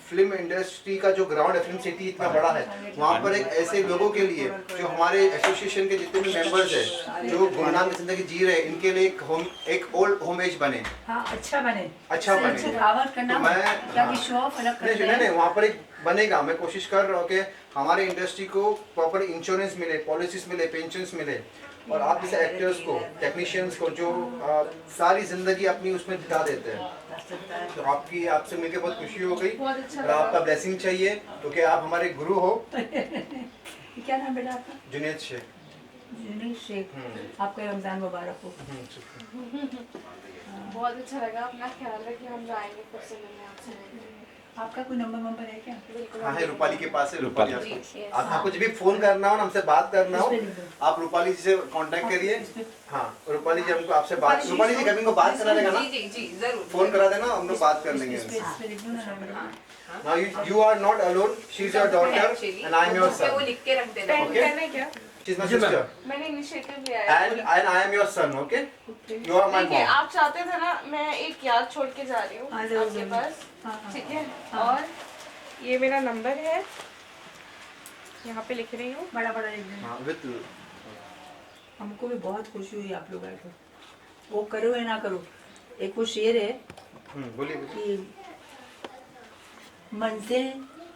फिल्म इंडस्ट्री का जो ग्राउंड है, फिल्म सिटी इतना बड़ा है, वहाँ पर एक ऐसे लोगों के लिए जो हमारे एसोसिएशन के जितने भी मेंबर्स हैं जो गुमनाम की जिंदगी जी रहे हैं, इनके लिए एक ओल्ड होम एज बने। हाँ, अच्छा बने। तो मैं नहीं वहाँ पर एक बनेगा। मैं कोशिश कर रहा हूँ कि हमारे इंडस्ट्री को प्रॉपर इंश्योरेंस मिले, पॉलिसीज मिले, पेंशन्स मिले, और आप जैसे एक्टर्स को, टेक्नीशियंस को जो सारी जिंदगी अपनी उसमें बिता देते हैं, तो आपसे मिलकर बहुत खुशी हो गई और आपका ब्लेसिंग चाहिए क्योंकि आप हमारे गुरु हो। क्या नाम बेटा आपका? जुनैद शेख। जुनैद शेख, आपका रमजान मुबारक हो। बहुत अच्छा लगा, अपना ख्याल रखिए, हम जाएंगे फिर से मिलने आपसे। आपका कोई नंबर है क्या? हाँ है, रूपाली के पास है। रूपाली आपको जब भी फोन करना हो ना, हमसे बात करना हो, आप रूपाली जी से कांटेक्ट करिए। हाँ, रूपाली जी हमको आपसे बात, रूपाली जी कभी इनको बात करा देगा ना, जी जरूर फोन करा देना, हम लोग बात कर लेंगे। Now you are not alone. She's your daughter and I am your son. वो लिख के रख देना। करना क्या? She's my sister. मैंने इनिशिएटिव लिया है। And I am your son. Okay? You are my ठीक है, mom. आप चाहते थे ना, मैं एक याद छोड़ के जा रही हूँ आपके पास, ठीक है? और ये मेरा नंबर है, यहाँ पे लिख रही हूँ। बड़ा लिख देना। हाँ, with हमको भी बहुत खुशी हुई आप लोग आए थे। वो करो या ना करो, एक वो शेर है बोलिए कि मंजिल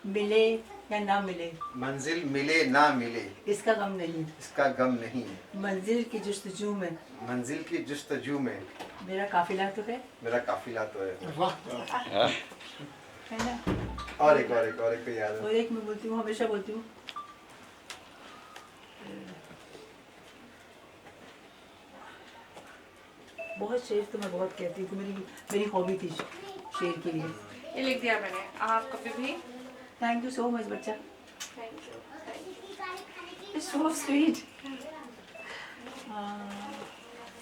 मिले या ना मिले, मंजिल मिले ना मिले, इसका गम नहीं, इसका गम नहीं, मंजिल की जुस्तजू में, मंजिल की जुस्तजू में मेरा काफिला तो है, मेरा काफिला तो है। है ना? और एक को याद है। और एक मैं बोलती हूँ, हमेशा बोलती हूँ, बहुत शेर तो मैं बहुत कहती हूँ, मेरी हॉबी थी शेर के लिए। ये लिख दिया मैंने, आप कभी भी। थैंक यू सो मच बच्चा, thank you. It's so sweet.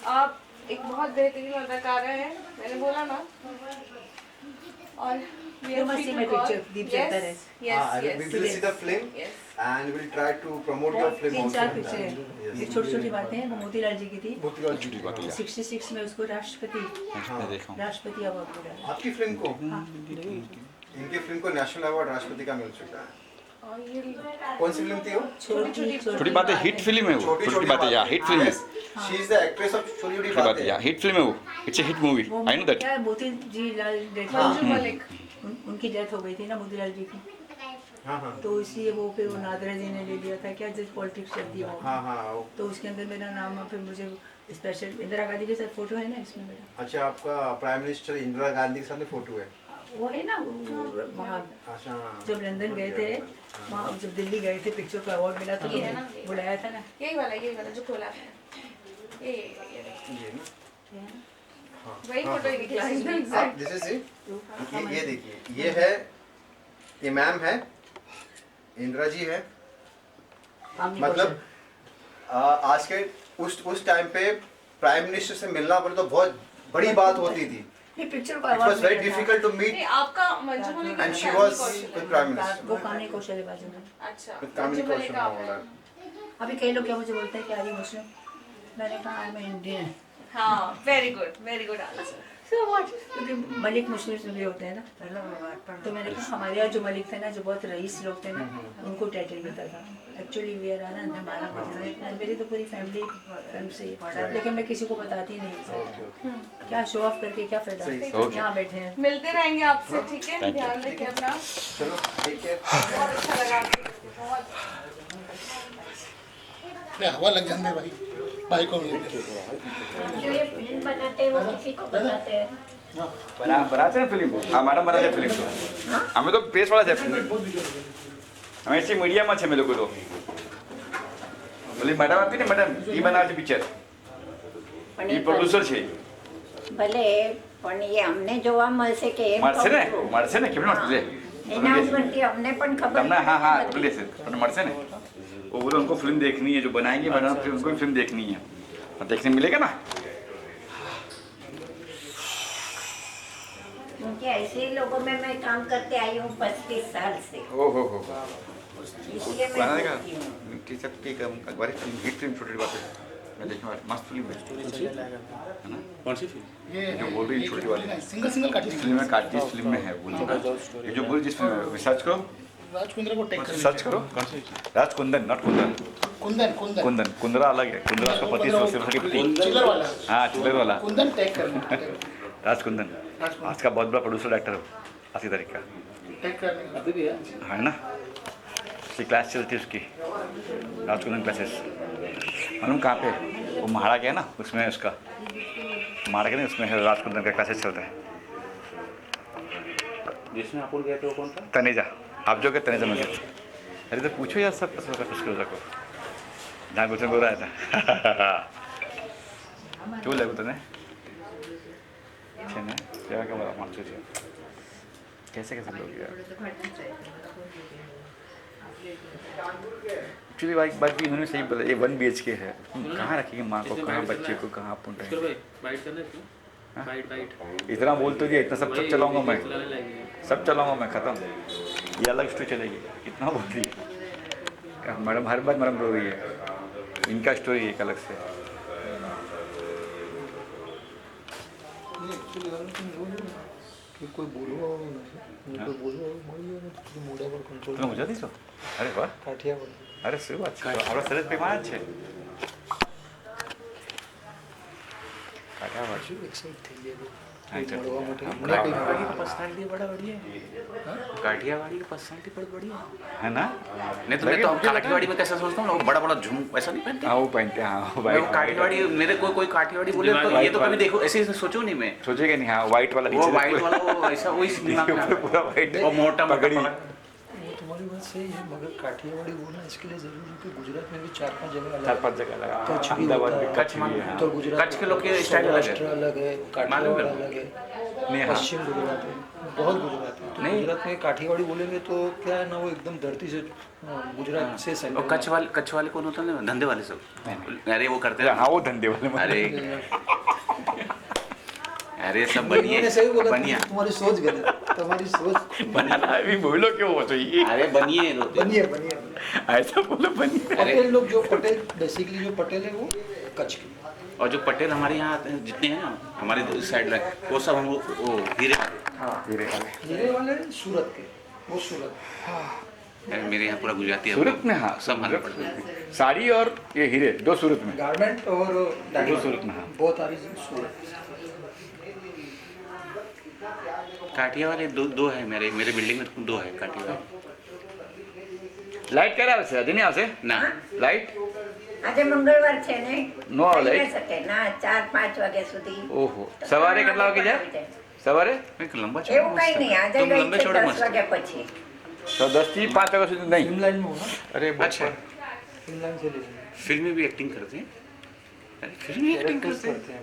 आप एक बहुत बेहतरीन अदाकारा हैं, मैंने बोला ना। और You must see my picture, Deep Chatter है। We will see the film and we'll try to promote your film also. 3-4 picture है, ये छोटी बातें हैं। वो मोतीलाल जी की थी, मोतीलाल जी की बात है। 66 में उसको राष्ट्रपति अवार्ड मिला। आपकी फिल्म को, इनकी फिल्म को नेशनल अवार्ड राष्ट्रपति का मिल चुका है। कौन सी फिल्म थी वो? छोटी बात है, हिट फिल्म है वो। छोटी बात है या हिट फिल्म है। She is the actress of छोटी बात है या हिट फिल्म है वो। It's a hit movie, I know that. क्या मोती जी लाल मंजू मलिक, उनकी डेथ हो गई थी ना मोतीलाल जी की। हाँ। तो इसलिए वो फिर वो नादरा जी ने ले लिया था, क्या जब पॉलिटिक्स कर दिया। हाँ। तो उसके अंदर मेरा नाम, फिर मुझे स्पेशल इंदिरा गांधी के साथ फोटो है ना इसमें मेरा। अच्छा, आपका प्राइम मिनिस्टर इंदिरा गांधी के साथ फोटो है? वो है ना, वहाँ जब लंदन गए थे, वहाँ जब दिल्ली गए थे, पिक्चर को अवार्ड मिला तो बुलाया था ना। यही वाला जो खोला है, ये वही फोटो ही निकला है। This is it. ये देखिए, ये है इमाम है, इंदिरा जी है। मतलब आज के उस टाइम पे प्राइम मिनिस्टर से मिलना बोले तो बहुत बड़ी बात होती थी। पिक्चर को It was very difficult to meet. आपका Manju Malik And she was with Prime Minister. वो कामनी कौशल बाजू में। अच्छा, With Kamini मंजू मलिक आप Kaushal. हैं। अभी कई लोग क्या मुझे बोलते हैं कि आर यू मुस्लिम, मैंने कहा आई एम इंडियन। हाँ, very good answer. So what? Malik Muslim भी होते हैं ना, तो मैंने कहा हमारे यहाँ जो मलिक थे ना, जो बहुत रईस लोग थे ना, उनको टाइटल मिलता था। एक्चुअली वी आर आनंद, हमारा मतलब मेरी तो पूरी फैमिली से, लेकिन मैं किसी को बताती नहीं। क्या शो ऑफ करके क्या फायदा, यहाँ बैठे हैं। मिलते रहेंगे आपसे, ठीक है, ध्यान रखिए अपना। चलो ठीक है। बहुत अच्छा लगा आपसे, बहुत। हवा लग जाते भाई, भाई को मिल जो ये फिल्म बनाते हैं वो किसी को बताते हैं? बनाते हैं फिल्म, हाँ मैडम बनाते हैं फिल्म तो हमें तो प्रेस वाला है फिल्म, हमें ऐसी मीडिया में है मेरे को तो बोली मैडम आपकी ना मैडम ये बना છે પિક્ચર એ પ્રોડ્યુસર છે ભલે પણ એ અમને જોવા મળશે કે એમ મળશે ને કહું છું. કેમ મળશે એના ઉપરથી અમને પણ ખબર તમને हाँ हाँ નથી. बोलिए सर पर મળશે ने वो बोले उनको फिल्म देखनी है जो बनाएंगे मैडम फिर उनको भी फिल्म देखनी है और देखने मिलेगा ना क्योंकि ऐसे लोगों में मैं काम करते आई हूँ 25 साल से, ओ हो इसलिए मैं बनाने का बोलती हूँ. कि सब की बड़ी फिल्म हिट फिल्म छोटी बात है मैं देखने वाली मस्त फिल्म है ना कौन सी फिल्म? ये जो बोल रही छोटी वाली सिंगल काटी फिल्म में काट जिस फिल्म में है बोल ये जो बोल जिस फिल्म में सर्च करो राजकुंद्रा को टेक सर्च करो राज कुंदन नॉट कुंदन कुंदन कुंदन कुंदन कुंदरा अलग है कुंदरा उसका पति सिर्फ की पति चिल्लर वाला, हाँ चिल्लर वाला कुंदन टेक करना, राज कुंदन आज का बहुत बड़ा प्रोड्यूसर डायरेक्टर हो आसी तारीख का टेक करने अभी भी है। है ना उसकी क्लास चलती है उसकी राज कुंदन क्लासेस मालूम कहाँ पे वो महाड़ा गया ना उसमें उसका महाड़ा के नहीं उसमें है राज कुंदन का क्लासेस चलता है जिसमें आप गए थे वो कौन था? तनेजा आप जो के तनेजा मस्जिद अरे तो पूछो यार सब पता उसको जहाँ कुछ बोल रहा था क्यों लगे तने अच्छा ना क्या क्या बोला मान सोचिए कैसे कैसे लोग यार एक्चुअली बात भी इन्होंने सही बोला ये 1 BHK है कहाँ रखेंगे माँ को कहाँ बच्चे को कहाँ अपन रहेंगे इतना बोल तो दिया इतना सब चलाऊंगा मैं सब चलाऊंगा मैं ख़त्म ये अलग स्टोरी चलेगी इतना बोल दिया मैडम हर बार मैडम रो रही है इनका स्टोरी एक अलग से कोई बोलो તમે ગુજરાતી છો અરે વાહ કાઠિયાવાડ અરે શું વાત છે આપણા સરસ બેમાન છે કાઠિયાવાડ શું એક્સાઇટ થઈ ગયા કાઠિયાવાડી की पर्सनालिटी बड़ा बढ़िया है काठियावाड़ी की पर्सनालिटी बड़ी बढ़िया है ना नहीं तो मैं तो काठियावाड़ी में कैसा सोचता हूँ वो बड़ा बड़ा झुम ऐसा नहीं पहनते हाँ वो पहनते हैं हाँ मैं वो काठियावाड़ी मेरे कोई काठियावाड़ी बोले तो ये तो कभी देखो ऐसे सोचो नहीं मैं सोचेगा नहीं हाँ वाइट वाला वो वाइट वाला वो ऐसा वही दिमाग में पूरा वाइट वो मोटा पगड़ी वो तुम्हारी बात सही है मगर काठियावाड़ी बोलना इसके लिए जरूरी है कि गुजरात में भी 4-5 जगह अलग 4-5 जगह लगा कच्छ भी अहमदाबाद में होता कच्छ भी है उत्तर गुजरात कच्छ के लोग के स्टाइल अलग है महाराष्ट्र अलग है काठियावाड़ अलग है नहीं हाँ पश्चिम गुजरात है बहुत गुजरात है तो गुजरात में काठियावाड़ी बोलेंगे तो क्या है ना वो एकदम धरती से गुजरात से और कच्छ वाले कौन होता है धंधे वाले सब अरे वो करते हाँ वो धंधे वाले अरे सब बनिए सही बोला बनिया तुम्हारी सोच गलत तुम्हारी सोच बनाना अभी बोलो क्यों हो तो ये अरे बनिए बनिए ऐसा बोलो बनिए पटेल लोग जो पटेल बेसिकली जो पटेल है वो कच्छ के और जो पटेल हमारे यहाँ जितने हैं ना हमारे साइड में वो सब हम वो हीरे हाँ हीरे वाले सूरत के वो सूरत अरे मेरे यहाँ पूरा गुजराती है सूरत में हाँ सब मालूम पड़ता है साड़ी और ये हीरे दो सूरत में गारमेंट और दो सूरत में हाँ बहुत सारी सूरत काठिया वाले दो है मेरे बिल्डिंग में 2 है काठिया वाले લાઈટ ક્યારે આવશે હજી નહીં આવશે ना લાઈટ આજે મંગળવાર છે ને નો આવે થઈ લાઈટ ન શકે ના 4-5 વાગ્યા સુધી ઓહો સવારે કેટલા વાગે જાય સવારે एक लंबा એવું કઈ નહીં આજે तुम ગઈ लंबे છે चौड़े 10 मस्त વાગ્યા પછી તો 10 થી 5 વાગ્યા સુધી નહીં फिल्म लाइन में हो ना અરે अच्छा फिल्म लाइन से ले फिल्म में भी एक्टिंग करते हैं अरे फिल्म में एक्टिंग करते हैं हैं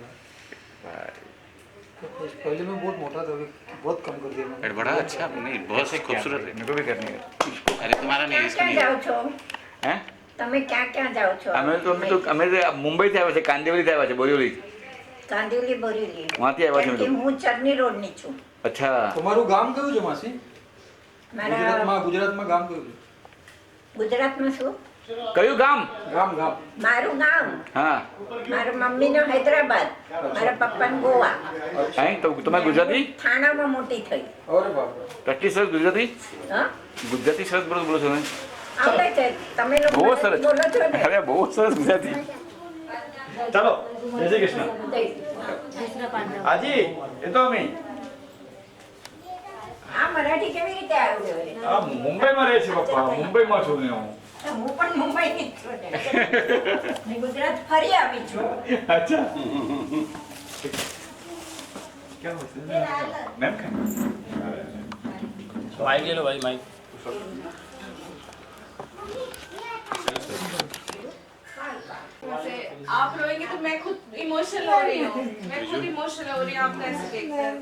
पहले मैं बहुत मोटा था अभी बहुत कम कर दिया मैंने अरे बड़ा अच्छा नहीं बहुत खूबसूरत है मेरे को भी करनी है अरे तुम्हारा नहीं इसका ક્યાં नहीं જાઓ છો હે તમે ક્યાં ક્યાં જાઓ છો અમે તો મુંબઈ થી આવ્યા છે કાંદિવલી થી આવ્યા છે બોરીવલી કાંદિવલી બોરીવલી वहाँથી આવ્યા છે કેમ કે મેં હું ચરની રોડની છું अच्छा તમારું ગામ કયું છે માસી મારા ગુજરાતમાં ગામ કયું છે ગુજરાતમાં શું કયું ગામ? મારું નામ હા મારા મમ્મીનો હૈદરાબાદ, મારા પપ્પાનું ગોવા. અહીં તો તમે ગુજરાતી થાણામાં મોટી થઈ. કેટલી સરસ ગુજરાતી હા ગુજરાતી સરસ બોલો છો ને આવડે છે. તમે લોકો બહુ સરસ બોલો છો ને. અરે બહુ સરસ ગુજરાતી ચાલો જય શ્રી કૃષ્ણ હાજી એ તો અમે આ મરાઠી કેવી રીતે આવ્યું? આ મુંબઈમાં રહે છે પપ્પા મુંબઈમાં છું ને હું હું પણ મુંબઈની જ છું ને. હું ગુજરાત ફરી આવી છું. अच्छा क्या हो मैम माइक ले लो भाई माइक आप रोएंगे तो मैं खुद इमोशनल हो रही हूँ, मैं खुद इमोशनल हो रही हूँ। आप कैसे देखते हैं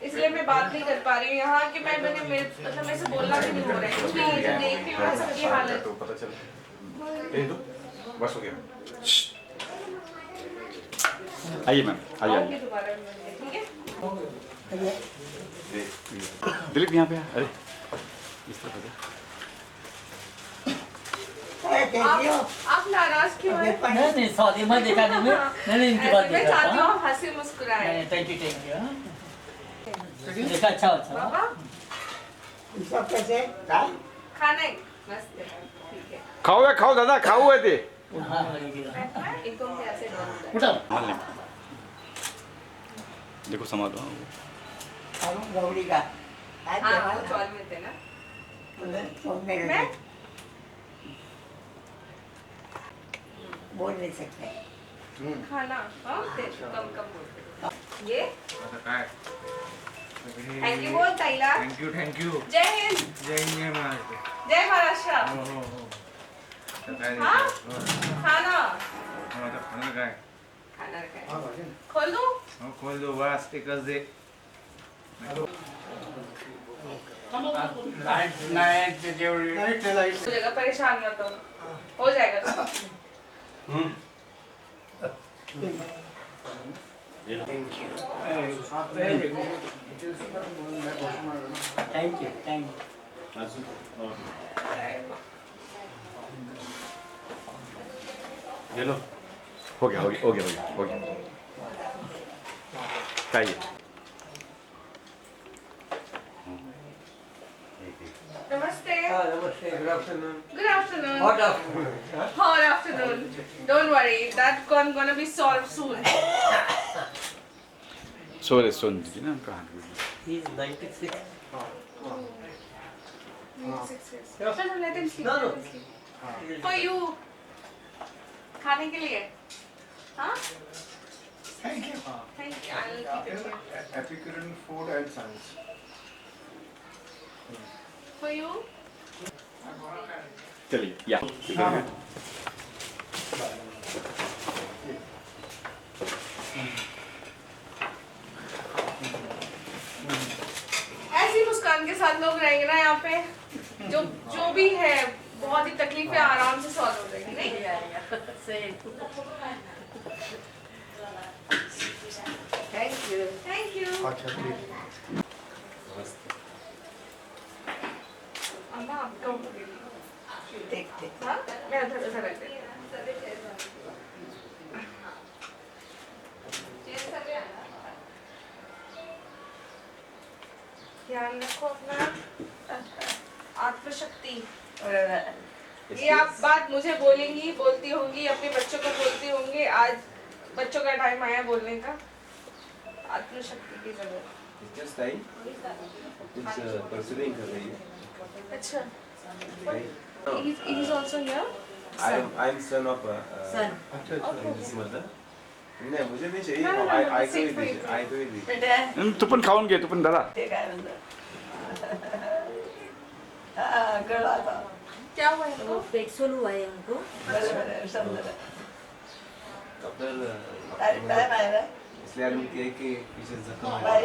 इसलिए मैं बात नहीं कर पा रही हूँ यहाँ कि मतलब मेरे से बोलना भी नहीं हो रहा है क्योंकि ये जो देख रही हूँ सबकी हालत। पता चल बस हो गया आइए मैम आइए आऊंगी दोबारा मिलने, ठीक है? दिलीप यहाँ पे अरे इस तरफ आप नाराज क्यों हैं? नहीं सॉरी मैं देखा नहीं मैंने इनकी बात मैं देखा चाहती हूँ आप हंसी मुस्कुराए। थैंक यू देखा अच्छा बाबा सब कैसे काय खाना है मस्त है, ठीक है। खाओ दादा खाओ है ते इनको हम ऐसे संभाल ले देखो संभालो गौरी का हाँ चौल में थे ना मैं बोल नहीं सकते. खाना हाँ कम बोलते ये थैंक यू बोल ताईला थैंक यू जय हिंद जय महाराष्ट्र जय महाराष्ट्र हाँ खाना काय खाना रखा है खोल दूँ खोल दो बस एकच दे हो जाएगा परेशान मत हो जाएगा थैंक यू ये लो हो गया चाहिए नमस्ते नमस्ते good afternoon good afternoon hot afternoon don't worry that's gonna be solved soon सोन दीजिए ना कहाँ ही इज 96 चलो let him sleep let him sleep. For you खाने के लिए हाँ thank you thank you I'll keep it here Epicurean food and science for you चलिए या ऐसी मुस्कान के साथ लोग रहेंगे ना यहाँ पे जो भी है बहुत ही तकलीफें आराम से सॉल्व हो जाएगी नहीं थैंक यू अच्छा प्लीज अम्मा आपका देखते. हाँ मैं उधर रख देती हूँ ध्यान रखो अपना आत्मशक्ति ये आप बात मुझे बोलती होंगी अपने बच्चों को बोलती होंगी आज बच्चों का टाइम आया बोलने का आत्मशक्ति की जरूरत अच्छा he's also here I'm son of son his mother. नहीं मुझे नहीं चाहिए No, no, no, I same do for it you. I do it बेटा तू पण खाऊन घे तू पण दादा ते काय म्हणतात हाँ गला था. क्या हुआ इनको पेट्रोल हुआ है उनको. बरोबर समझा. डॉक्टर अरे काय माहिती इसलिए आदमी के पीछे जख्म है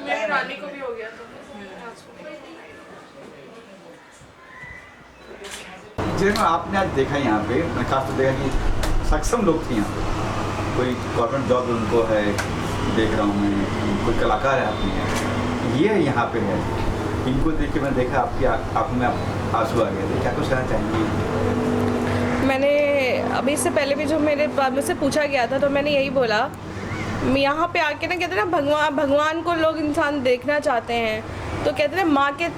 मेरी रानी को भी हो गया था जिन्हें आपने आज देखा यहाँ पे मैं खास तो देखा कि सक्षम लोग थे यहाँ पे कोई गवर्नमेंट जॉब उनको है देख रहा हूँ मैं कोई कलाकार है आपके ये यहाँ पे है इनको देख के मैं देखा आपकी आंखों में आंसू आ गए थे क्या कुछ कहना चाहेंगे अभी इससे पहले भी जो मुझसे पूछा गया था तो मैंने यही बोला, यहाँ पे आके ना कहते हैं ना भगवान को लोग इंसान देखना चाहते हैं, तो कहते हैं माँ के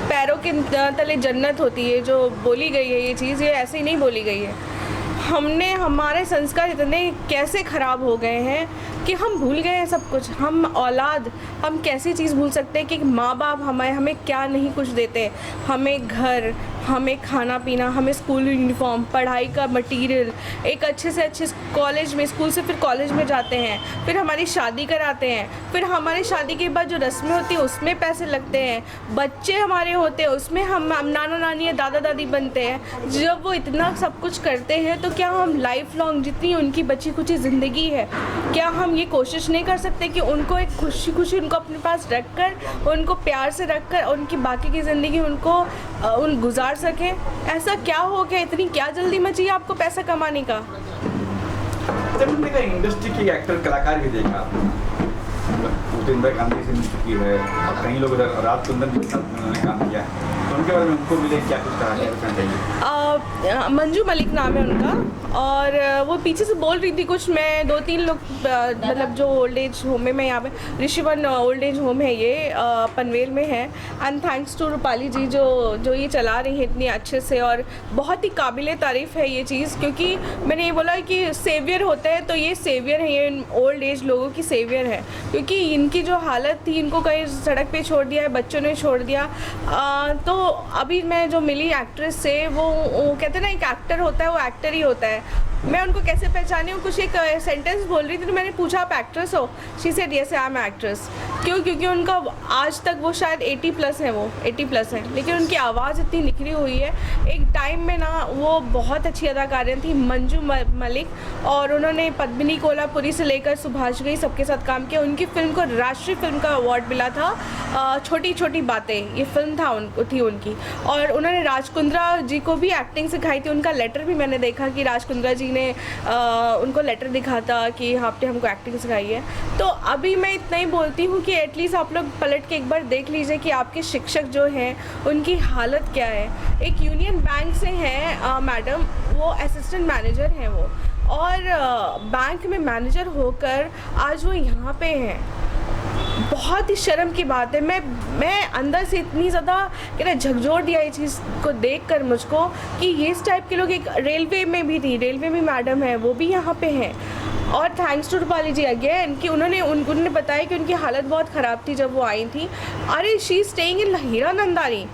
पैरों के तले जन्नत होती है। जो बोली गई है ये चीज़, ये ऐसे ही नहीं बोली गई है। हमारे संस्कार इतने कैसे ख़राब हो गए हैं कि हम भूल गए हैं सब कुछ। हम औलाद, हम कैसी चीज़ भूल सकते हैं कि माँ बाप हमें क्या नहीं कुछ देते। हमें घर, हमें खाना पीना, हमें स्कूल यूनिफॉर्म, पढ़ाई का मटेरियल, एक अच्छे से अच्छे कॉलेज में, स्कूल से फिर कॉलेज में जाते हैं, फिर हमारी शादी कराते हैं, फिर हमारी शादी के बाद जो रस्में होती हैं उसमें पैसे लगते हैं, बच्चे हमारे होते हैं उसमें हम नाना नानी या दादा दादी बनते हैं। जब वो इतना सब कुछ करते हैं तो क्या हम लाइफ लॉन्ग जितनी उनकी बची खुची ज़िंदगी है, क्या हम ये कोशिश नहीं कर सकते कि उनको एक खुशी खुशी उनको अपने पास रख कर, उनको प्यार से रख कर उनकी बाकी की ज़िंदगी उनको गुजार सकें? ऐसा क्या हो गया, इतनी क्या जल्दी मची है आपको पैसा कमाने का? जब हमने कहा इंडस्ट्री की एक्टर कलाकार भी देखा, इंदिरा गांधी से मिल चुकी है, और कई लोग राज कुंदन के साथ उन्होंने काम किया है, तो उनके बारे में उनको मिले क्या कुछ कहा है? मंजू मलिक नाम है उनका, और वो पीछे से बोल रही थी कुछ, मैं 2-3 लोग मतलब जो ओल्ड एज होम में, मैं यहाँ पे ऋषिवन ओल्ड एज होम है ये पनवेल में है, एंड थैंक्स टू रूपाली जी जो ये चला रही है इतनी अच्छे से, और बहुत ही काबिल तारीफ़ है ये चीज़। क्योंकि मैंने ये बोला कि सेवियर होते हैं तो ये सेवियर है, ये ओल्ड एज लोगों की सेवियर है, क्योंकि इनकी जो हालत थी, इनको कहीं सड़क पे छोड़ दिया है, बच्चों ने छोड़ दिया। तो अभी मैं जो मिली एक्ट्रेस से, वो कहते हैं ना एक एक्टर होता है वो एक्टर ही होता है। मैं उनको कैसे पहचानी हूँ, कुछ एक सेंटेंस बोल रही थी तो मैंने पूछा आप एक्ट्रेस हो? She said yes I am actress. क्यों? क्योंकि उनका आज तक वो शायद 80+ हैं, वो 80+ हैं, लेकिन उनकी आवाज़ इतनी निखरी हुई है। एक टाइम में ना वो बहुत अच्छी अदाकारा थी मंजू मलिक, और उन्होंने पद्मिनी कोल्हापुरी से लेकर सुभाष घई सबके साथ काम किया। उनकी फ़िल्म को राष्ट्रीय फ़िल्म का अवार्ड मिला था, छोटी छोटी बातें ये फिल्म थी उनकी। और उन्होंने राज कुंद्रा जी को भी एक्टिंग सिखाई थी। उनका लेटर भी मैंने देखा कि राज कुंद्रा जी ने उनको लेटर दिखा था कि आपने हमको एक्टिंग सिखाई है। तो अभी मैं इतना ही बोलती हूँ कि एटलीस्ट आप लोग पलट के एक बार देख लीजिए कि आपके शिक्षक जो हैं उनकी हालत क्या है। एक यूनियन बैंक से हैं मैडम, वो असिस्टेंट मैनेजर हैं वो, और बैंक में मैनेजर होकर आज वो यहाँ पे हैं। बहुत ही शर्म की बात है। मैं अंदर से इतनी ज़्यादा झकझोर दिया ये चीज़ को देखकर मुझको कि ये इस टाइप के लोग। एक रेलवे में भी थी, रेलवे में मैडम है, वो भी यहाँ पे हैं। और thanks to Rupali ji again कि उन्होंने बताया कि उनकी हालत बहुत ख़राब थी जब वो आई थी। अरे she is staying in Hiranandani.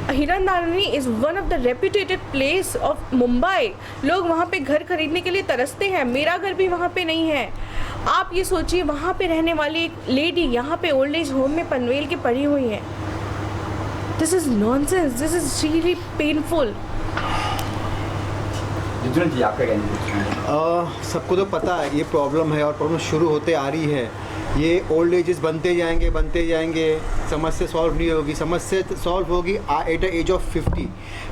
Hiranandani is one of the reputated place of Mumbai. लोग वहाँ पे घर खरीदने के लिए तरसते हैं। मेरा घर भी वहाँ पे नहीं है। आप ये सोचिए, वहाँ पे रहने वाली एक लेडी यहाँ पे ओल्ड एज होम में पनवेल की पड़ी हुई है। This is nonsense, this is really painful. जी आपका कहना? सबको तो पता है ये प्रॉब्लम है, और प्रॉब्लम शुरू होते आ रही है। ये ओल्ड एजेस बनते जाएंगे, समस्या सॉल्व नहीं होगी। समस्या सॉल्व होगी एट एज ऑफ 50।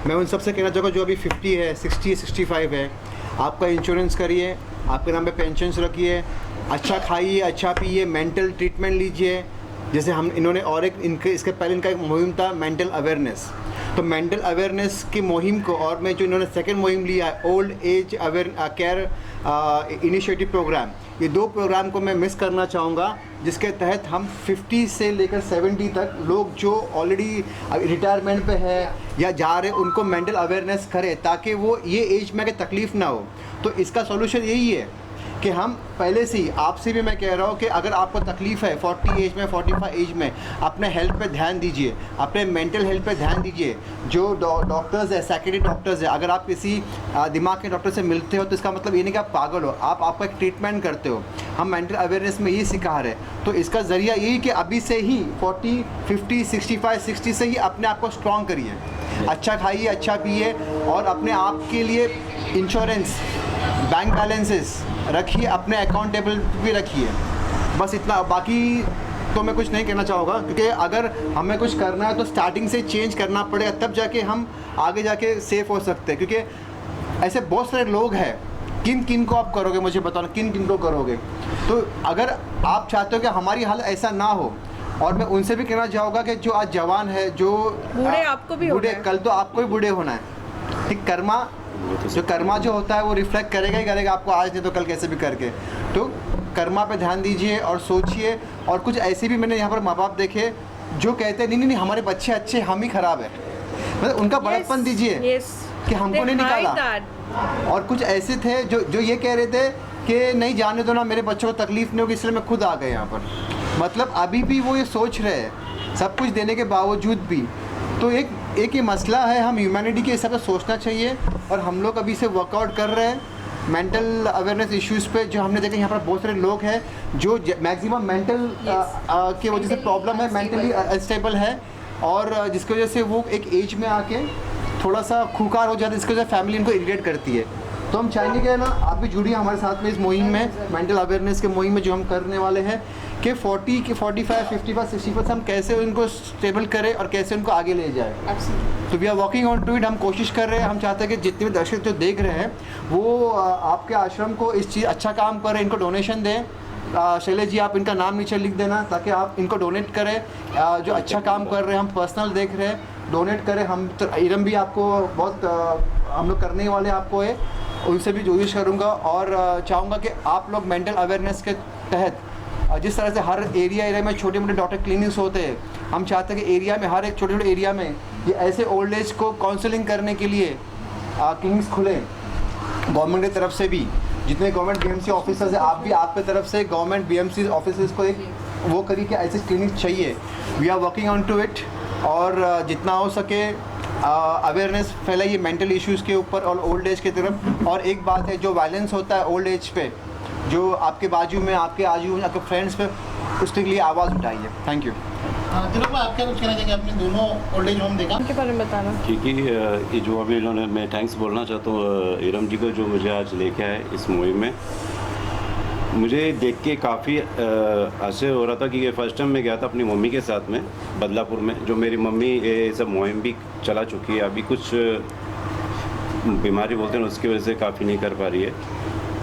मैं उन सबसे कहना चाहूँगा जो अभी 50 है, 60 65 है, आपका इंश्योरेंस करिए, आपके नाम पे पेंशन रखिए, अच्छा खाइए, अच्छा पिए, मेंटल ट्रीटमेंट लीजिए। जैसे इन्होंने और इसके पहले इनका एक मुहिम था मेंटल अवेयरनेस, तो मेंटल अवेयरनेस की मुहिम को, और में जो इन्होंने सेकंड मुहिम लिया है old age care initiative programme, ये 2 प्रोग्राम को मैं मिस करना चाहूँगा, जिसके तहत हम 50 से लेकर 70 तक लोग जो ऑलरेडी रिटायरमेंट पे है या जा रहे उनको मेंटल अवेयरनेस करें, ताकि वो ये एज में अगर तकलीफ़ ना हो। तो इसका सॉल्यूशन यही है कि हम पहले से ही, आपसे भी मैं कह रहा हूँ कि अगर आपको तकलीफ़ है 40 एज में, 45 एज में, अपने हेल्थ पे ध्यान दीजिए, अपने मेंटल हेल्थ पे ध्यान दीजिए। जो डॉक्टर्स है, साइकियाट्रिस्ट डॉक्टर्स है, अगर आप किसी दिमाग के डॉक्टर से मिलते हो तो इसका मतलब ये नहीं कि आप पागल हो, आपका एक ट्रीटमेंट करते हो। हम मेंटल अवेयरनेस में यही सिखा रहे हैं। तो इसका ज़रिया यही कि अभी से ही 40, 50, 65, 60 से ही अपने आप को स्ट्रॉन्ग करिए, अच्छा खाइए, अच्छा पिए, और अपने आप के लिए इंश्योरेंस, बैंक बैलेंसेस रखिए, अपने अकाउंटेबल भी रखिए। बस इतना, बाकी तो मैं कुछ नहीं कहना चाहूँगा, क्योंकि अगर हमें कुछ करना है तो स्टार्टिंग से चेंज करना पड़ेगा, तब जाके हम आगे जाके सेफ हो सकते हैं। क्योंकि ऐसे बहुत सारे लोग हैं, किन को आप करोगे, मुझे बताना किन को करोगे। तो अगर आप चाहते हो कि हमारी हालत ऐसा ना हो, और मैं उनसे भी कहना चाहूँगा कि जो आज जवान है, जो बूढ़े आपको भी बूढ़े, कल तो आपको भी बूढ़े होना है। ठीक, कर्मा जो कर्मा जो होता है वो रिफ्लेक्ट करेगा ही करेगा आपको, आज नहीं तो कल कैसे भी करके। तो कर्मा पे ध्यान दीजिए और सोचिए। और कुछ ऐसे भी मैंने यहाँ पर माँ बाप देखे जो कहते हैं नहीं नहीं नहीं हमारे बच्चे अच्छे, हम ही खराब है, मतलब उनका बड़कपन दीजिए कि हमको नहीं निकाला। और कुछ ऐसे थे जो ये कह रहे थे कि नहीं जाने दो ना, मेरे बच्चों को तकलीफ़ नहीं होगी, इसलिए मैं खुद आ गए यहाँ पर। मतलब अभी भी वो ये सोच रहे हैं सब कुछ देने के बावजूद भी। तो एक ये मसला है, हम ह्यूमैनिटी के हिसाब से सोचना चाहिए। और हम लोग अभी से वर्कआउट कर रहे हैं मेंटल अवेयरनेस इश्यूज़ पे। जो हमने देखा यहाँ पर बहुत सारे लोग हैं जो मैक्सिमम मेंटल की वजह से प्रॉब्लम है, मेंटली अनस्टेबल है, और जिसकी वजह से वो एक एज में आके थोड़ा सा खूंखार हो जाता है, जिसकी वजह से फैमिली इनको इरिटेट करती है। तो हम चाहेंगे कि ना आप भी जुड़िए हमारे साथ में इस मुहिम में, मेंटल अवेयरनेस के मुहिम में जो हम करने वाले हैं कि 40 के 45, 55, 60% हम कैसे उनको स्टेबल करें और कैसे उनको आगे ले जाए। तो we are working on to it. हम कोशिश कर रहे हैं, हम चाहते हैं कि जितने भी दर्शक जो देख रहे हैं वो आपके आश्रम को इस चीज़ अच्छा काम करें, इनको डोनेशन दें। शैलेश जी आप इनका नाम नीचे लिख देना ताकि आप इनको डोनेट करें। जो अच्छा काम कर रहे हैं, हम पर्सनल देख रहे हैं, डोनेट करें। हम तो इरम भी आपको बहुत हम लोग करने वाले आपको है, उनसे भी कोशिश करूँगा। और चाहूँगा कि आप लोग मेंटल अवेयरनेस के तहत जिस तरह से हर एरिया में छोटे मोटे डॉक्टर क्लिनिक्स होते हैं, हम चाहते हैं कि एरिया में हर एक छोटे छोटे एरिया में ये ऐसे ओल्ड एज को काउंसलिंग करने के लिए क्लिनिक्स खुले गवर्नमेंट की तरफ से भी। जितने गवर्नमेंट बीएमसी ऑफिसर्स हैं, आप भी आपकी तरफ से गवर्नमेंट बीएमसी ऑफिसर्स को एक वो करिए कि ऐसे क्लिनिक चाहिए। We are working on to it. और जितना हो सके अवेयरनेस फैलाइए मेंटल इश्यूज़ के ऊपर और ओल्ड एज की तरफ। और एक बात है, जो वायलेंस होता है ओल्ड एज पे, जो आपके बाजू में, आपके आजू में, आपके फ्रेंड्स पे, उसके लिए आवाज़ उठाइए। Thank you. दिलीप भाई आप क्या कुछ कहना चाहेंगे? आपने दोनों ओल्ड एज होम देखा, उनके बारे में बताना। क्योंकि ये जो अभी इन्होंने, मैं थैंक्स बोलना चाहता हूँ इरम जी को जो मुझे आज लेके आए इस मुहिम में। मुझे देख के काफ़ी ऐसे हो रहा था कि ये फर्स्ट टाइम मैं गया था अपनी मम्मी के साथ में बदलापुर में। जो मेरी मम्मी ये सब मुहिम भी चला चुकी है, अभी कुछ बीमारी बोलते हैं उसकी वजह से काफ़ी नहीं कर पा रही है।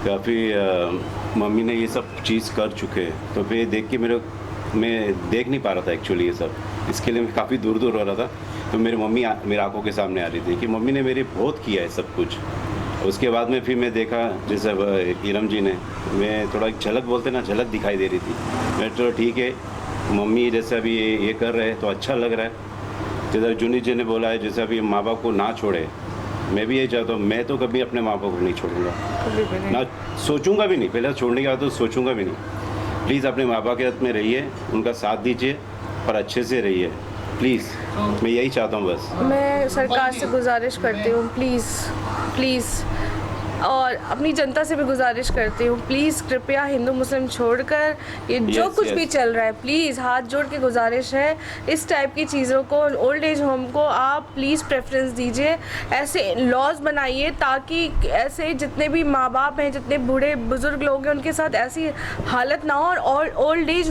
काफ़ी मम्मी ने ये सब चीज़ कर चुके हैं। तो फिर देख के मैं देख नहीं पा रहा था एक्चुअली ये सब, इसके लिए मैं काफ़ी दूर दूर हो रहा था। तो मेरी मम्मी मेरी आंखों के सामने आ रही थी कि मम्मी ने मेरी बहुत किया है सब कुछ। उसके बाद में फिर मैं देखा जैसे इरम जी ने, मैं थोड़ा झलक बोलते ना, झलक दिखाई दे रही थी। मैं चलो ठीक है, मम्मी जैसे अभी ये कर रहे हैं तो अच्छा लग रहा है। जैसे जूनी जी ने बोला है जैसे अभी माँ बाप को ना छोड़े, मैं भी यही चाहता हूँ। मैं तो कभी अपने माँ बाप को नहीं छोड़ूंगा, ना सोचूंगा भी नहीं। पहले छोड़ने के बाद तो सोचूंगा भी नहीं। प्लीज़ अपने माँ बाप के हाथ में रहिए, उनका साथ दीजिए और अच्छे से रहिए प्लीज़। मैं यही चाहता हूँ बस। मैं सरकार से गुजारिश करती हूँ प्लीज़, और अपनी जनता से भी गुजारिश करती हूँ, प्लीज़ कृपया हिंदू मुस्लिम छोड़कर ये जो कुछ भी चल रहा है, प्लीज़ हाथ जोड़ के गुजारिश है, इस टाइप की चीज़ों को, ओल्ड एज होम को आप प्लीज़ प्रेफरेंस दीजिए। ऐसे लॉज बनाइए ताकि ऐसे जितने भी माँ बाप हैं, जितने बूढ़े बुजुर्ग लोग हैं, उनके साथ ऐसी हालत ना हो और ओल्ड एज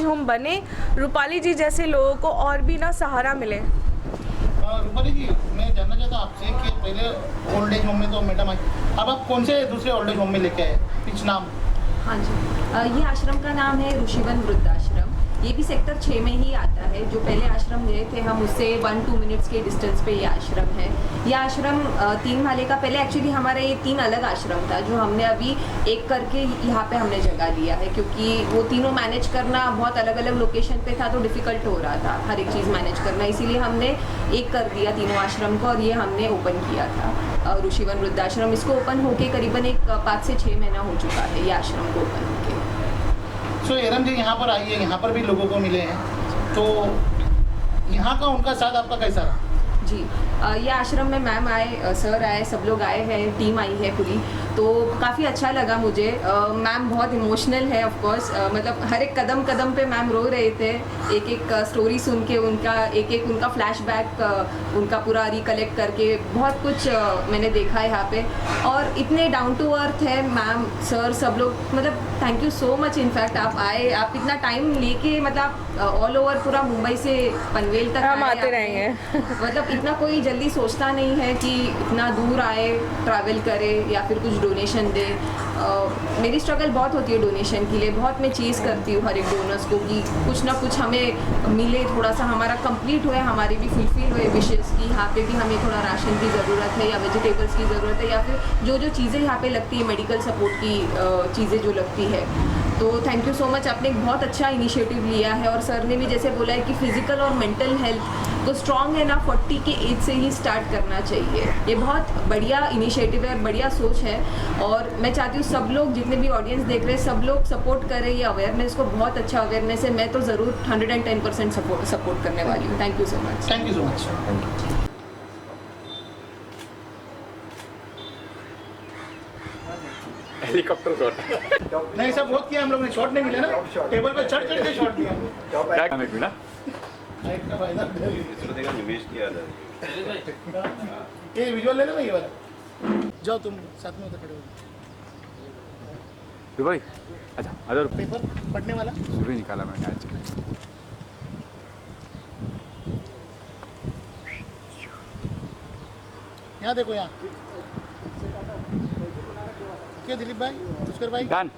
होम बने, रूपाली जी जैसे लोगों को और भी ना सहारा मिले। रूपाली जी, मैं जानना चाहता हूँ आपसे कि पहले ओल्ड एज होम में तो मैडम आई, अब आप कौन से दूसरे ओल्ड एज होम में लेके आए, कुछ नाम? हाँ जी, ये आश्रम का नाम है ऋषिवन वृद्धाश्रम। ये भी सेक्टर 6 में ही आता है। जो पहले आश्रम गए थे हम, उससे 1-2 मिनट्स के डिस्टेंस पे ये आश्रम है। ये आश्रम 3 माले का, पहले एक्चुअली हमारा ये 3 अलग आश्रम था जो हमने अभी एक करके यहाँ पे हमने जगह लिया है, क्योंकि वो तीनों मैनेज करना बहुत अलग अलग लोकेशन पे था तो डिफ़िकल्ट हो रहा था हर एक चीज़ मैनेज करना, इसीलिए हमने एक कर दिया तीनों आश्रम को और ये हमने ओपन किया था ऋषिवन वृद्धाश्रम। इसको ओपन होके करीबन एक 5 से 6 महीना हो चुका है ये आश्रम को ओपन होके। सो इरम जी यहाँ पर आई है, यहाँ पर भी लोगों को मिले हैं, तो यहाँ का उनका साथ आपका कैसा रहा? जी, ये आश्रम में मैम आए, सर आए, सब लोग आए हैं, टीम आई है पूरी, तो काफ़ी अच्छा लगा मुझे। मैम बहुत इमोशनल है ऑफ कोर्स, मतलब हर एक कदम कदम पे मैम रो रहे थे, एक एक स्टोरी सुन के उनका फ्लैशबैक उनका पूरा रिकलेक्ट करके बहुत कुछ मैंने देखा है यहाँ पे। और इतने डाउन टू अर्थ है मैम, सर, सब लोग, मतलब thank you so much. In fact आप आए, आप इतना टाइम लेके, मतलब ऑल ओवर पूरा मुंबई से पनवेल तक हम आते रहेंगे मतलब इतना कोई जल्दी सोचता नहीं है कि इतना दूर आए, ट्रैवल करे या फिर कुछ डोनेशन दे। मेरी स्ट्रगल बहुत होती है डोनेशन के लिए, बहुत मैं चेज़ करती हूँ हर एक डोनर्स को कि कुछ ना कुछ हमें मिले, थोड़ा सा हमारा कंप्लीट हुए, हमारी भी फुलफिल हुए विशेज़ की यहाँ पे भी हमें थोड़ा राशन की ज़रूरत है या वेजिटेबल्स की ज़रूरत है या फिर जो जो चीज़ें यहाँ पे लगती है, मेडिकल सपोर्ट की चीज़ें जो लगती है। तो थैंक यू सो मच, आपने एक बहुत अच्छा इनिशिएटिव लिया है और सर ने भी जैसे बोला है कि फिज़िकल और मेंटल हेल्थ तो स्ट्रॉन्ग है ना 40 के एज से ही स्टार्ट करना चाहिए। ये बहुत बढ़िया इनिशिएटिव है और बढ़िया सोच है और मैं चाहती हूँ सब लोग, जितने भी ऑडियंस देख रहे हैं, सब लोग सपोर्ट करें ये अवेयरनेस को। बहुत अच्छा अवेयरनेस है, मैं तो ज़रूर 110% सपोर्ट करने वाली हूँ। Thank you so much. Thank you so much. Helicopter shot नहीं सब बहुत किया हम लोग ने, शॉट नहीं मिला ना, टेबल पे चढ़ चढ़ के शॉट किया। क्या करने की ना एक का फायदा इसको देखा निवेश किया था। ये विजुअल लेना ना ये वाला, जाओ तुम साथ में उधर खड़े हो। भाई अच्छा अदर पेपर पढ़ने वाला सुबह निकाला मैंने आज। यहाँ देखो, यहाँ क्या दिलीप भाई, पुष्कर भाई। डन।